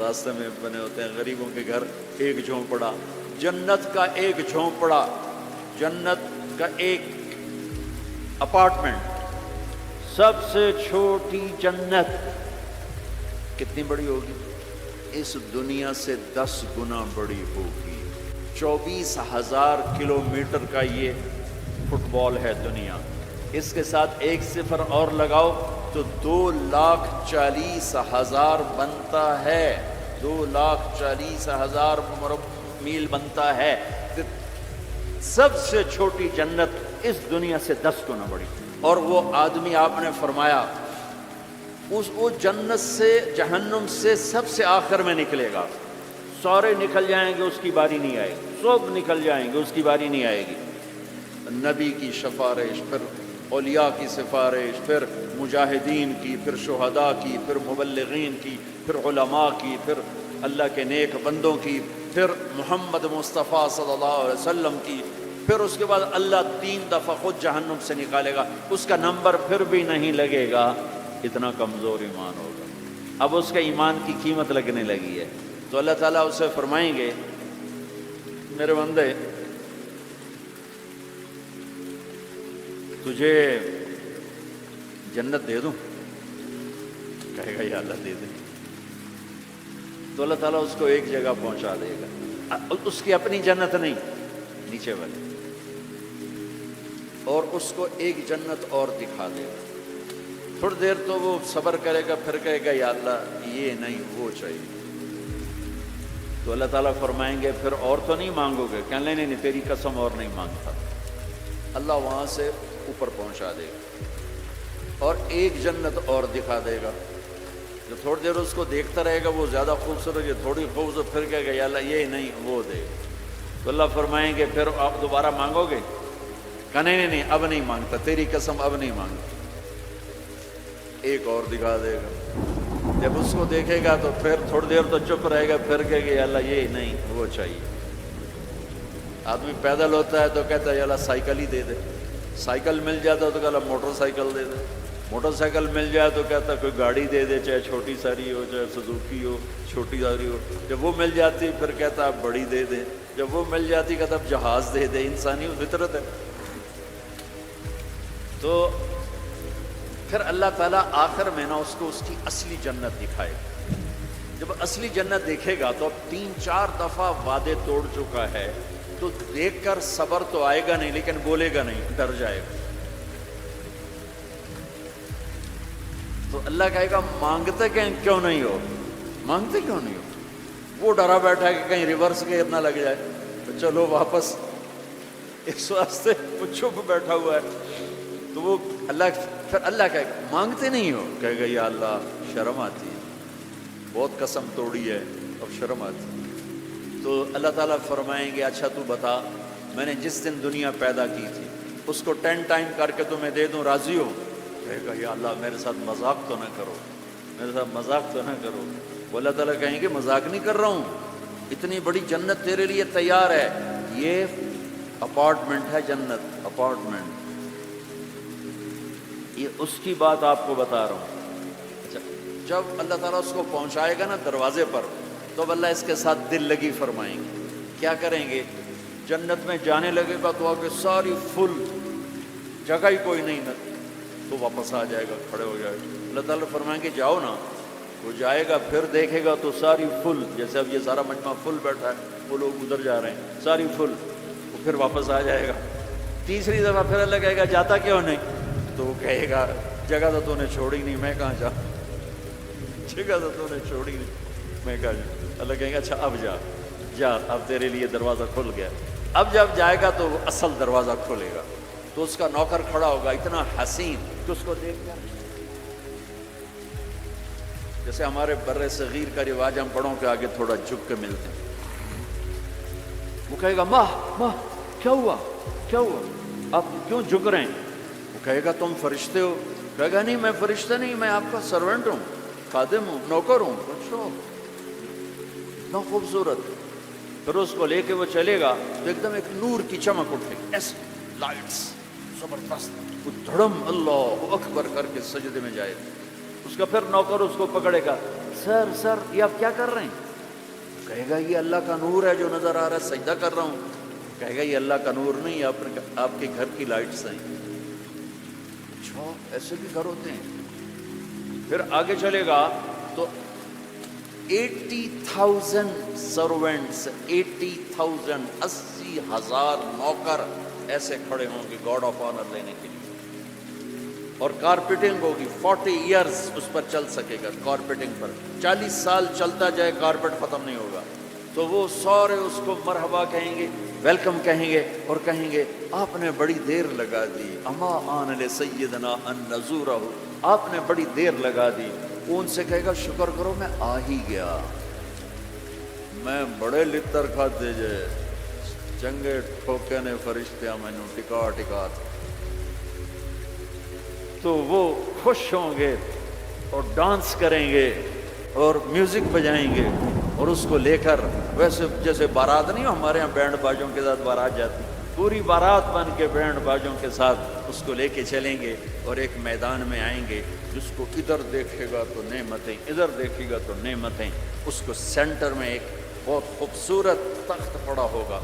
راستے میں بنے ہوتے ہیں غریبوں کے گھر، ایک جھونپڑا، جنت کا ایک جھونپڑا، جنت کا ایک اپارٹمنٹ، سب سے چھوٹی جنت کتنی بڑی ہوگی؟ اس دنیا سے 10 گنا بڑی ہوگی۔ 24,000 کلومیٹر کا یہ فٹ بال ہے دنیا، اس کے ساتھ ایک صفر اور لگاؤ تو 2,40,000 بنتا ہے، 2,40,000 میل بنتا ہے۔ سب سے چھوٹی جنت اس دنیا سے 10 گنا بڑی، اور وہ آدمی آپ نے فرمایا وہ جنت سے جہنم سے سب سے آخر میں نکلے گا، سارے نکل جائیں گے اس کی باری نہیں آئے گی، سب نکل جائیں گے اس کی باری نہیں آئے گی۔ نبی کی سفارش، پھر اولیاء کی سفارش، پھر مجاہدین کی، پھر شہداء کی، پھر مبلغین کی، پھر علماء کی، پھر اللہ کے نیک بندوں کی، پھر محمد مصطفیٰ صلی اللہ علیہ وسلم کی، پھر اس کے بعد اللہ 3 دفعہ خود جہنم سے نکالے گا، اس کا نمبر پھر بھی نہیں لگے گا، اتنا کمزور ایمان ہوگا۔ اب اس کے ایمان کی قیمت لگنے لگی ہے، تو اللہ تعالیٰ اسے فرمائیں گے میرے بندے تجھے جنت دے دوں؟ کہے گا یا اللہ دے دیں۔ تو اللہ تعالیٰ اس کو ایک جگہ پہنچا دے گا، اس کی اپنی جنت نہیں، نیچے والے، اور اس کو ایک جنت اور دکھا دے گا۔ تھوڑی دیر تو وہ صبر کرے گا، پھر کہے گا یا اللہ یہ نہیں وہ چاہیے۔ تو اللہ تعالیٰ فرمائیں گے پھر اور تو نہیں مانگو گے؟ کہنے نہیں تیری قسم اور نہیں مانگتا۔ اللہ وہاں سے اوپر پہنچا دے گا اور ایک جنت اور دکھا دے گا، جو تھوڑی دیر اس کو دیکھتا رہے گا وہ زیادہ خوبصورت، یہ تھوڑی خوبصورت، پھر کہے گا یا اللہ یہ نہیں وہ دے۔ تو اللہ فرمائیں گے پھر آپ دوبارہ مانگو گے؟ کہنے نہیں اب نہیں مانگتا، تیری قسم اب نہیں مانگتا۔ ایک اور دکھا دے گا، جب اس کو دیکھے گا تو پھر تھوڑی دیر تو چپ رہے گا، پھر کہے گا یا اللہ یہ نہیں وہ چاہیے۔ آدمی پیدل ہوتا ہے تو کہتا ہے یا اللہ سائیکل ہی دے دے، سائیکل مل جاتا ہے تو کہتا موٹر سائیکل دے دے، موٹر سائیکل مل جائے تو کہتا کوئی گاڑی دے دے، چاہے چھوٹی ساری ہو چاہے سزوکی ہو، چھوٹی ساری ہو۔ جب وہ مل جاتی پھر کہتا بڑی دے دے، جب وہ مل جاتی کہتا جہاز دے دے۔ انسانی فطرت ہے۔ تو پھر اللہ تعالیٰ آخر میں نا اس کو اس کی اصلی جنت دکھائے گا۔ جب اصلی جنت دیکھے گا تو اب 3-4 دفعہ وعدے توڑ چکا ہے، تو دیکھ کر صبر تو آئے گا نہیں، لیکن بولے گا نہیں، ڈر جائے گا۔ تو اللہ کہے گا مانگتے کیوں نہیں ہو؟ مانگتے کیوں نہیں ہو؟ وہ ڈرا بیٹھا ہے کہ کہیں ریورس گیئر نہ لگ جائے، تو چلو واپس، اس واسطے وہ چپ بیٹھا ہوا ہے۔ تو وہ پھر اللہ کہے گا مانگتے نہیں ہو؟ کہے گا یا اللہ شرم آتی ہے، بہت قسم توڑی ہے، اب شرم آتی ہے۔ تو اللہ تعالیٰ فرمائیں گے اچھا تو بتا، میں نے جس دن دنیا پیدا کی تھی اس کو 10 ٹائم کر کے تمہیں دے دوں، راضی ہو؟ کہے گا یا اللہ میرے ساتھ مذاق تو نہ کرو، میرے ساتھ مذاق تو نہ کرو۔ وہ اللہ تعالیٰ کہیں گے مذاق نہیں کر رہا ہوں، اتنی بڑی جنت تیرے لیے تیار ہے، یہ اپارٹمنٹ ہے، جنت اپارٹمنٹ، یہ اس کی بات آپ کو بتا رہا ہوں۔ اچھا جب اللہ تعالیٰ اس کو پہنچائے گا نا دروازے پر، تو اللہ اس کے ساتھ دل لگی فرمائیں گے۔ کیا کریں گے؟ جنت میں جانے لگے گا تو آگے ساری فل، جگہ ہی کوئی نہیں نا، تو واپس آ جائے گا، کھڑے ہو جائے گا۔ اللہ تعالیٰ فرمائیں گے جاؤ نا، وہ جائے گا، پھر دیکھے گا تو ساری فل، جیسے اب یہ سارا مجمع فل بیٹھا ہے، وہ لوگ ادھر جا رہے ہیں، ساری فل، وہ پھر واپس آ جائے گا۔ تیسری دفعہ پھر اللہ کہے گا جاتا کیوں نہیں؟ تو وہ کہے گا جگہ تو نے چھوڑی نہیں، میں کہاں جا، جگہ تو نے چھوڑی نہیں، میں کہاں جا۔ اللہ کہیں گے اچھا اب جا، اب تیرے لیے دروازہ کھل گیا۔ اب جب جائے گا تو اصل دروازہ کھلے گا، تو اس کا نوکر کھڑا ہوگا اتنا حسین کہ اس کو دیکھ کر، جیسے ہمارے بر صغیر کا رواج، ہم بڑوں کے آگے تھوڑا جھک کے ملتے ہیں۔ وہ کہے گا ماں کیا ہوا، کیا ہوا، آپ کیوں جھک رہے ہیں؟ وہ کہے گا تم فرشتے ہو؟ کہے گا نہیں میں فرشتہ نہیں، میں آپ کا سرونٹ ہوں، خادم ہوں، نوکر ہوں۔ اچھا اتنا خوبصورت۔ پھر اس کو لے کے وہ چلے گا تو ایک دم ایک نور کی چمک اٹھے گی، ایسے لائٹس زبردست، وہ دھڑم اللہ اکبر کر کے سجدے میں جائے گا۔ اس کا پھر نوکر اس کو پکڑے گا، سر سر یہ آپ کیا کر رہے ہیں؟ کہے گا یہ اللہ کا نور ہے جو نظر آ رہا ہے، سجدہ کر رہا ہوں۔ کہے گا یہ اللہ کا نور نہیں، آپ کے گھر کی لائٹس ہیں۔ اچھا ایسے بھی گھر ہوتے ہیں؟ پھر آگے چلے گا تو 80,000 سرونٹس، 80,000 80,000 نوکر ایسے کھڑے ہوں گے گاڈ آف آنر لینے کے لیے، اور کارپیٹنگ ہوگی 40 ایئرز اس پر چل سکے گا۔ کارپیٹنگ پر 40 سال چلتا جائے، کارپیٹ ختم نہیں ہوگا۔ تو وہ سارے اس کو مرحبا کہیں گے، ویلکم کہیں گے، اور کہیں گے آپ نے بڑی دیر لگا دی، اما آن لسیدنا ان نزورہ، آپ نے بڑی دیر لگا دی۔ وہ ان سے کہے گا شکر کرو میں آ ہی گیا، میں بڑے لتر کھاتے جے چنگے ٹھوکے نے فرشتیاں مینوں ٹکا ٹکا۔ تو وہ خوش ہوں گے اور ڈانس کریں گے اور میوزک بجائیں گے، اور اس کو لے کر ویسے جیسے بارات نہیں ہو ہمارے یہاں بینڈ باجوں کے ساتھ بارات جاتی، پوری بارات بن کے بینڈ باجوں کے ساتھ اس کو لے کے چلیں گے، اور ایک میدان میں آئیں گے جس کو ادھر دیکھے گا تو نعمتیں، ادھر دیکھے گا تو نعمتیں۔ اس کو سینٹر میں ایک بہت خوبصورت تخت پڑا ہوگا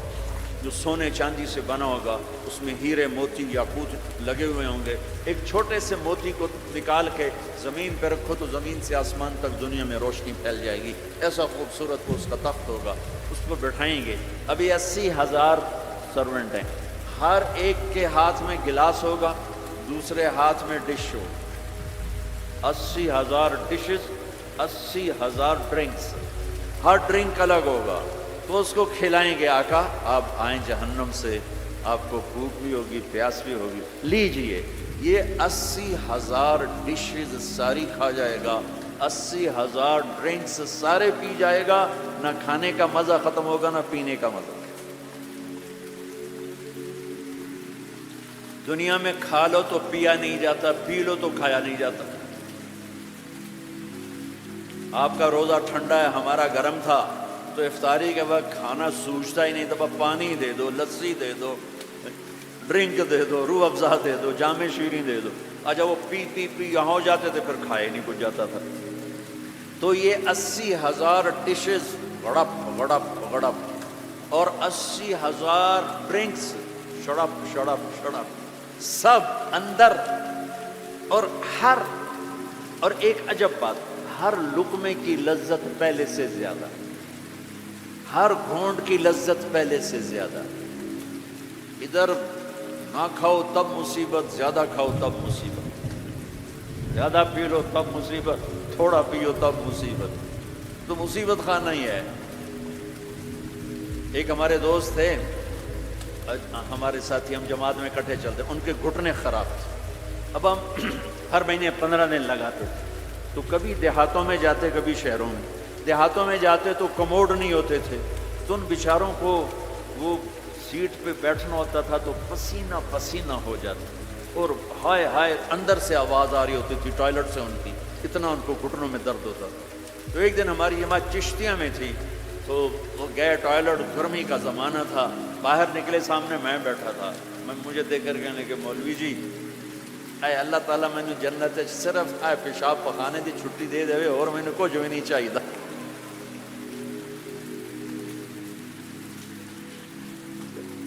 جو سونے چاندی سے بنا ہوگا، اس میں ہیرے موتی یاقوت لگے ہوئے ہوں گے۔ ایک چھوٹے سے موتی کو نکال کے زمین پہ رکھو تو زمین سے آسمان تک دنیا میں روشنی پھیل جائے گی، ایسا خوبصورت وہ اس کا تخت ہوگا۔ اس کو بٹھائیں گے۔ ابھی 80,000 سرونٹ ہیں، ہر ایک کے ہاتھ میں گلاس ہوگا، دوسرے ہاتھ میں ڈش ہوگا۔ 80,000 ڈشز، 80,000 ڈرنکس، ہر ڈرنک الگ ہوگا۔ تو اس کو کھلائیں گے، آقا آپ آئیں جہنم سے، آپ کو بھوک بھی ہوگی، پیاس بھی ہوگی، لیجئے۔ یہ 80,000 ڈشز ساری کھا جائے گا، 80,000 ڈرنکس سارے پی جائے گا، نہ کھانے کا مزہ ختم ہوگا نہ پینے کا مزہ۔ دنیا میں کھا لو تو پیا نہیں جاتا، پی لو تو کھایا نہیں جاتا۔ آپ کا روزہ ٹھنڈا ہے، ہمارا گرم تھا، تو افطاری کے بعد کھانا سوچتا ہی نہیں تھا، پانی دے دو، لسی دے دو، ڈرنک دے دو، روح افزا دے دو، جام شیریں دے دو۔ اچھا وہ پی پی پی یہاں ہو جاتے تھے، پھر کھائے نہیں کچھ جاتا تھا۔ تو یہ 80,000 ڈشز غڑپ غڑپ غڑپ، اور 80,000 ڈرنکس شڑپ شڑپ شڑپ، سب اندر۔ اور ایک عجب بات، ہر لقمے کی لذت پہلے سے زیادہ، ہر گھونٹ کی لذت پہلے سے زیادہ۔ ادھر نہ کھاؤ تب مصیبت، زیادہ کھاؤ تب مصیبت، زیادہ پی لو تب مصیبت، تھوڑا پیو تب مصیبت، تو مصیبت خانہ ہی ہے۔ ایک ہمارے دوست تھے، ہمارے ساتھی، ہم جماعت میں اکٹھے چلتے، ان کے گھٹنے خراب تھے۔ اب ہم ہر مہینے 15 دن لگاتے تھے، تو کبھی دیہاتوں میں جاتے کبھی شہروں میں۔ دیہاتوں میں جاتے تو کموڈ نہیں ہوتے تھے، تو ان بیچاروں کو وہ سیٹ پہ بیٹھنا ہوتا تھا تو پسینہ پسینہ ہو جاتا، اور ہائے ہائے اندر سے آواز آ رہی ہوتی تھی ٹوائلٹ سے ان کی، اتنا ان کو گھٹنوں میں درد ہوتا تھا۔ تو ایک دن ہماری جماعت چشتیاں میں تھی، تو وہ گئے ٹوائلٹ، گرمی کا زمانہ تھا، باہر نکلے، سامنے میں بیٹھا تھا، مجھے دیکھ کر کہنے کہ مولوی جی اے اللہ تعالیٰ میں نے جنت صرف اے پیشاب پخانے دی چھٹی دے دے اور میں نے کچھ بھی نہیں چاہیے تھا۔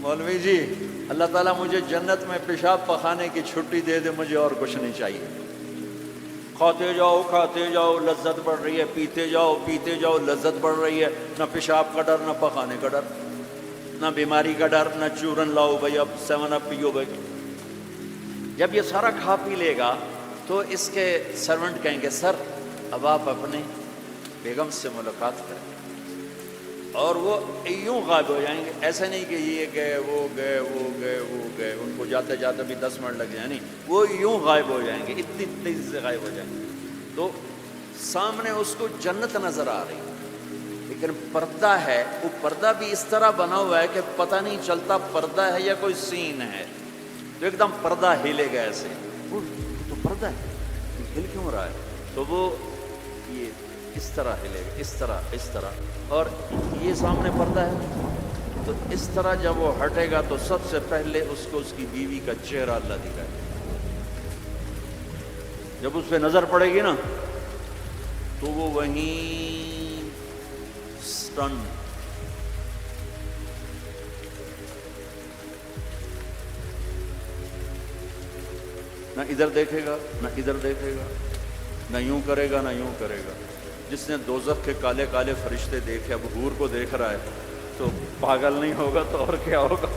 مولوی جی اللہ تعالیٰ مجھے جنت میں پیشاب پخانے کی چھٹی دے دے، مجھے اور کچھ نہیں چاہیے۔ کھاتے جاؤ لذت بڑھ رہی ہے، پیتے جاؤ لذت بڑھ رہی ہے، نہ پیشاب کا ڈر، نہ پخانے کا ڈر، نہ بیماری کا ڈر، نہ چورن لاؤ بھائی اب 7 اپ پیو بھائی۔ جب یہ سارا کھا پی لے گا تو اس کے سرونٹ کہیں گے سر اب آپ اپنے بیگم سے ملاقات کریں، اور وہ یوں غائب ہو جائیں گے۔ ایسا نہیں کہ یہ گئے وہ گئے وہ گئے وہ گئے، ان کو جاتے جاتے بھی 10 منٹ لگ جائیں، نہیں، وہ یوں غائب ہو جائیں گے، اتنی تیزی سے غائب ہو جائیں گے۔ تو سامنے اس کو جنت نظر آ رہی، لیکن پردہ ہے، وہ پردہ بھی اس طرح بنا ہوا ہے کہ پتہ نہیں چلتا پردہ ہے یا کوئی سین ہے۔ تو ایک دم پردہ ہلے گا ایسے، تو پردہ ہے، ہل کیوں رہا ہے؟ تو وہ یہ اس طرح ہلے گا، اس طرح، اور یہ سامنے پردہ ہے، تو اس طرح جب وہ ہٹے گا تو سب سے پہلے اس کو اس کی بیوی کا چہرہ اللہ دکھائے، جب اس پہ نظر پڑے گی نا تو وہ وہیں سٹن، نہ ادھر دیکھے گا نہ ادھر دیکھے گا، نہ یوں کرے گا نہ یوں کرے گا۔ جس نے دوزخ کے کالے کالے فرشتے دیکھے، اب حور کو دیکھ رہا ہے تو پاگل نہیں ہوگا تو اور کیا ہوگا؟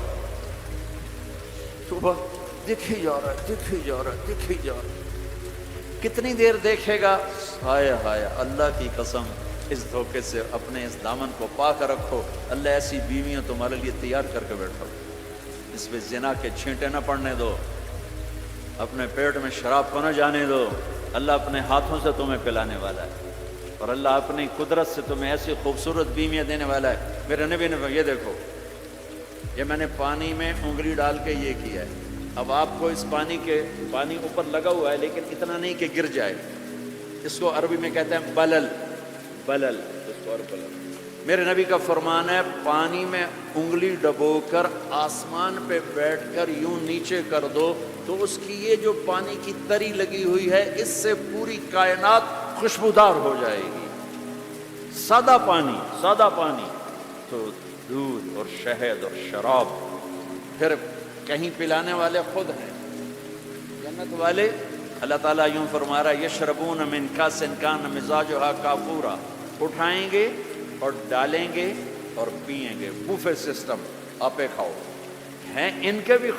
تو بس دیکھے جا رہا ہے، دیکھے جا رہا ہے، دیکھے جا رہا ہے۔ کتنی دیر دیکھے گا؟ ہائے ہائے، اللہ کی قسم اس دھوکے سے اپنے اس دامن کو پاک رکھو۔ اللہ ایسی بیویاں تمہارے لیے تیار کر کے بیٹھا، اس پہ زنا کے چھینٹے نہ پڑنے دو، اپنے پیٹ میں شراب کو نہ جانے دو۔ اللہ اپنے ہاتھوں سے تمہیں پلانے والا ہے، اور اللہ اپنی قدرت سے تمہیں ایسی خوبصورت بیویاں دینے والا ہے۔ میرے نبی نے یہ دیکھو، یہ میں نے پانی میں انگلی ڈال کے یہ کیا ہے۔ اب آپ کو اس پانی اوپر لگا ہوا ہے لیکن اتنا نہیں کہ گر جائے، اس کو عربی میں کہتے ہیں بلل، بلل اس کو اور بلل۔ میرے نبی کا فرمان ہے پانی میں انگلی ڈبو کر آسمان پہ بیٹھ کر یوں نیچے کر دو تو اس کی یہ جو پانی کی تری لگی ہوئی ہے اس سے پوری کائنات خوشبودار ہو جائے گی۔ سادہ پانی تو دودھ اور شہد اور شراب، پھر کہیں پلانے والے خود ہیں جنت والے۔ اللہ تعالیٰ یوں فرما رہا ہے یشربون من کاس کان مزاجھا کافورا، اٹھائیں گے اور ڈالیں گے اور پئیں گے، بوفے سسٹم، آپے کھاؤ۔ ہیں ان کے بھی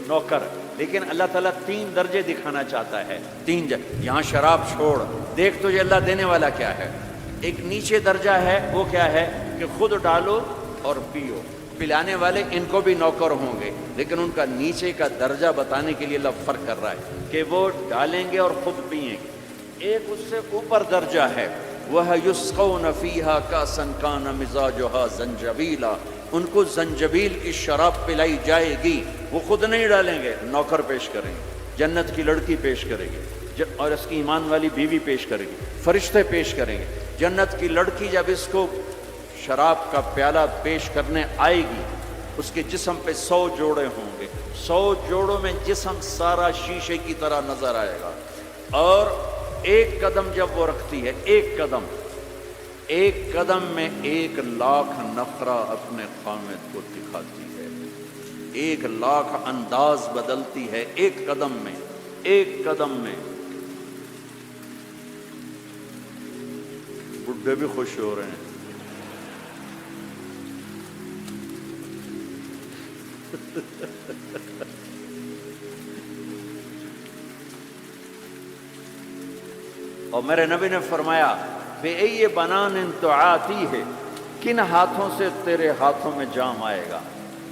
نوکر، لیکن اللہ تعالیٰ 3 درجے دکھانا چاہتا ہے، 3 یہاں شراب چھوڑ، دیکھ تجھے اللہ دینے والا کیا ہے۔ ایک نیچے درجہ ہے، وہ کیا ہے کہ خود ڈالو اور پیو۔ پلانے والے ان کو بھی نوکر ہوں گے، لیکن ان کا نیچے کا درجہ بتانے کے لیے اللہ فرق کر رہا ہے کہ وہ ڈالیں گے اور خود پئیں گے۔ ایک اس سے اوپر درجہ ہے، وہ یسقون فیہا کاسا کان مزاجھا زنجبیلا، ان کو زنجبیل کی شراب پلائی جائے گی، وہ خود نہیں ڈالیں گے، نوکر پیش کریں گے، جنت کی لڑکی پیش کرے گی اور اس کی ایمان والی بیوی پیش کرے گی، فرشتے پیش کریں گے۔ جنت کی لڑکی جب اس کو شراب کا پیالہ پیش کرنے آئے گی، اس کے جسم پہ 100 جوڑے ہوں گے، 100 جوڑوں میں جسم سارا شیشے کی طرح نظر آئے گا، اور ایک قدم جب وہ رکھتی ہے، ایک قدم میں 1,00,000 نخرہ اپنے خامد کو دکھاتی ہے، 1,00,000 انداز بدلتی ہے ایک قدم میں۔ بڈھے بھی خوش ہو رہے ہیں۔ اور میرے نبی نے فرمایا بِأَيِّ بَنَانٍ تُعَاتِيهِ، کن ہاتھوں سے تیرے ہاتھوں میں جام آئے گا،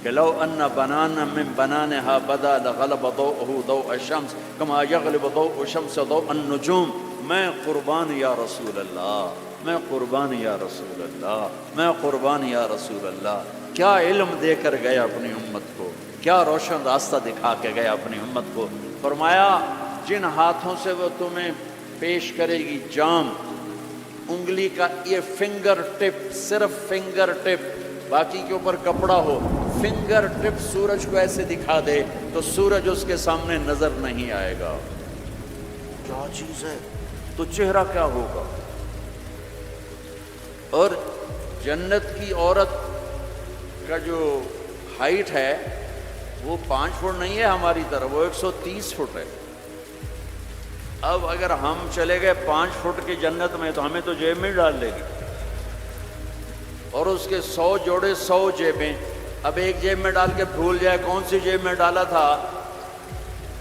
کہ لو ان بنانا من بنانها بدا لغلب ضوءه ضوء الشمس كما يغلب ضوء الشمس ضوء النجوم۔ میں قربان یا رسول اللہ، میں قربان یا رسول اللہ، میں قربان یا رسول اللہ۔ کیا علم دے کر گیا اپنی امت کو، کیا روشن راستہ دکھا کے گیا اپنی امت کو۔ فرمایا جن ہاتھوں سے وہ تمہیں پیش کرے گی جام، انگلی کا یہ فنگر ٹپ، صرف فنگر ٹپ، باقی کے اوپر کپڑا ہو، فنگر ٹپ سورج کو ایسے دکھا دے تو سورج اس کے سامنے نظر نہیں آئے گا۔ کیا چیز ہے؟ تو چہرہ کیا ہوگا؟ اور جنت کی عورت کا جو ہائٹ ہے وہ 5 فٹ نہیں ہے ہماری طرح، وہ 130 فٹ ہے۔ اب اگر ہم چلے گئے 5 فٹ کی جنت میں تو ہمیں تو جیب میں ڈال لے گی، اور اس کے 100 جوڑے 100 جیبیں۔ اب ایک جیب میں ڈال کے بھول جائے کون سی جیب میں ڈالا تھا،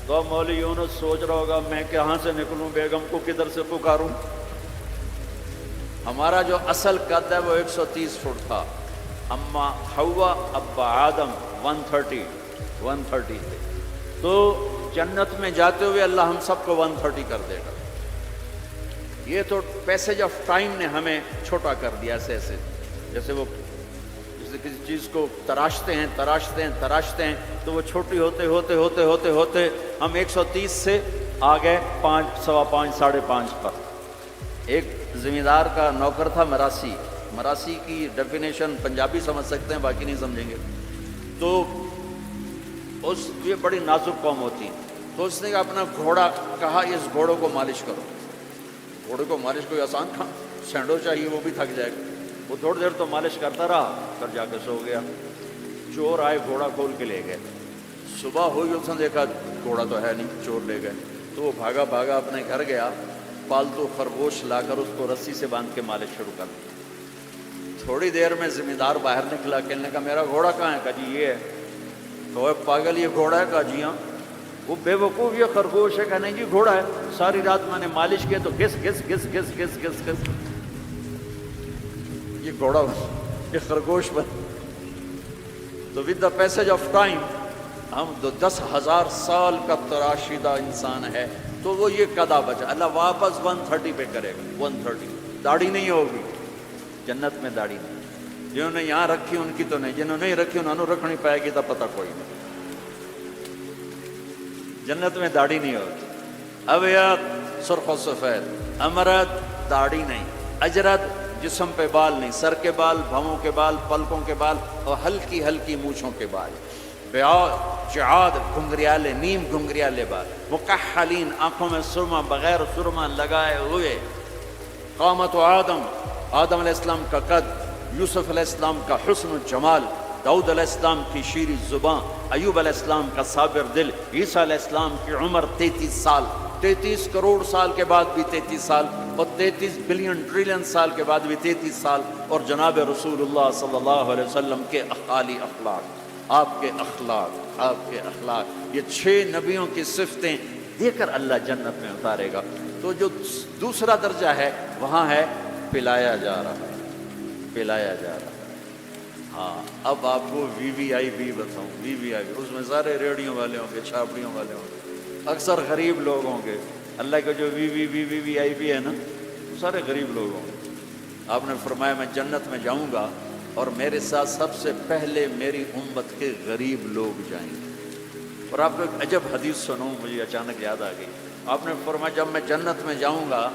تو مولوی یونس سوچ رہا ہوگا میں کہاں سے نکلوں، بیگم کو کدھر سے پکاروں۔ ہمارا جو اصل قد ہے وہ 130 فٹ تھا، اما حوا ابا آدم 130 تھے، تو جنت میں جاتے ہوئے اللہ ہم سب کو 130 کر دے گا۔ یہ تو پیسج آف ٹائم نے ہمیں چھوٹا کر دیا، ایسے جیسے وہ کسی چیز کو تراشتے ہیں تو وہ چھوٹی ہوتے ہم 130 سے آ گئے 5، 5.25، 5.5 پر۔ ایک زمیندار کا نوکر تھا مراسی کی ڈیفینیشن پنجابی سمجھ سکتے ہیں، باقی نہیں سمجھیں گے۔ تو یہ بڑی نازک قوم ہوتی، تو اس نے اپنا گھوڑا کہا اس گھوڑے کو مالش کرو. گھوڑے کو مالش کوئی آسان کام، سینڈو چاہیے وہ بھی تھک جائے گا. وہ تھوڑی دیر تو مالش کرتا رہا، پھر جا کے سو گیا. چور آئے گھوڑا کھول کے لے گئے. صبح ہوئی اس نے دیکھا گھوڑا تو ہے نہیں، چور لے گئے. تو وہ بھاگا بھاگا اپنے گھر گیا، پالتو خرگوش لا کر اس کو رسی سے باندھ کے مالش شروع کر دی. تھوڑی دیر میں ذمہ دار باہر نکلا، کہنے کا میرا گھوڑا کہاں ہے؟ کہا جی یہ ہے. تو پاگل یہ گھوڑا ہے؟ کہا جی ہاں. وہ بے وقوف یہ خرگوش ہے. کہا نہیں جی گھوڑا ہے، ساری رات میں نے مالش کیا تو گھس گھس گھس گھس گھس گھس گھس یہ گھوڑا یہ خرگوش بن. تو with the passage of time ہم 10,000 سال کا تراشیدہ انسان ہے تو وہ یہ قدا بچا. اللہ واپس 130 پہ کرے گا. 130 داڑھی نہیں ہوگی جنت میں، داڑھی نہیں. جنہوں نے یہاں رکھی ان کی تو نہیں، جنہوں نے نہیں رکھی انہوں نے رکھنی پائے گی تو پتہ کوئی نہیں. جنت میں داڑھی نہیں ہوگی. ابیض سرخ و سفید، امرد داڑھی نہیں، اجرد جسم پہ بال نہیں، سر کے بال، بھووں کے بال، پلکوں کے بال اور ہلکی ہلکی مونچھوں کے بال. بیاض جعاد گھنگریالے، نیم گھنگریالے بال. مکحلین آنکھوں میں سرما بغیر سرما لگائے ہوئے. قامت آدم، آدم علیہ السلام کا قد، یوسف علیہ السلام کا حسن و جمال، داؤد علیہ السلام کی شیریں زبان، ایوب علیہ السلام کا صابر دل، عیسیٰ علیہ السلام کی عمر 33 سال، 33 کروڑ سال کے بعد بھی 33 سال، اور 33 بلین ٹریلین سال کے بعد بھی 33 سال. اور جناب رسول اللہ صلی اللہ علیہ وسلم کے اعالی اخلاق، آپ کے اخلاق، آپ کے اخلاق، یہ 6 نبیوں کی صفتیں دے کر اللہ جنت میں اتارے گا. تو جو دوسرا درجہ ہے وہاں ہے پلایا جا رہا ہے، پلایا جا رہا ہے. ہاں اب آپ کو وی وی آئی پی بتاؤں. وی وی آئی پی اس میں سارے ریڑھیوں والے ہوں گے، چھاپڑیوں والے ہوں گے، اکثر غریب لوگ ہوں گے. اللہ کا جو وی آئی پی ہے نا، سارے غریب لوگ ہوں گے. آپ نے فرمایا میں جنت میں جاؤں گا اور میرے ساتھ سب سے پہلے میری امت کے غریب لوگ جائیں گے. اور آپ کو ایک عجب حدیث سنوں، مجھے اچانک یاد آ گئی. آپ نے فرمایا جب میں جنت میں جاؤں گا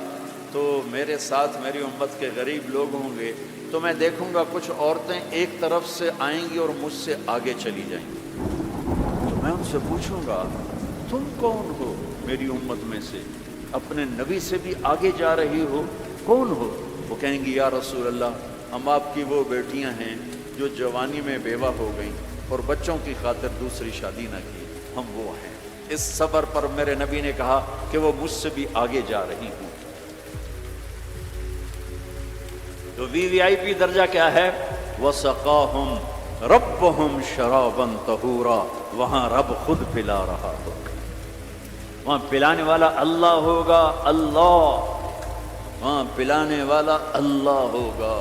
تو میرے ساتھ میری امت کے غریب لوگ ہوں گے، تو میں دیکھوں گا کچھ عورتیں ایک طرف سے آئیں گی اور مجھ سے آگے چلی جائیں گی. تو میں ان سے پوچھوں گا تم کون ہو میری امت میں سے، اپنے نبی سے بھی آگے جا رہی ہو، کون ہو؟ وہ کہیں گی یا رسول اللہ ہم آپ کی وہ بیٹیاں ہیں جو جوانی میں بیوہ ہو گئیں اور بچوں کی خاطر دوسری شادی نہ کی، ہم وہ ہیں. اس صبر پر میرے نبی نے کہا کہ وہ مجھ سے بھی آگے جا رہی ہوں. تو وی آئی پی درجہ کیا ہے؟ وَسَقَاهُمْ رَبُّهُمْ شَرَابًا طَهُورًا. وہاں رب خود پلا رہا ہوگا، وہاں پلانے والا اللہ ہوگا. اللہ وہاں پلانے والا اللہ ہوگا.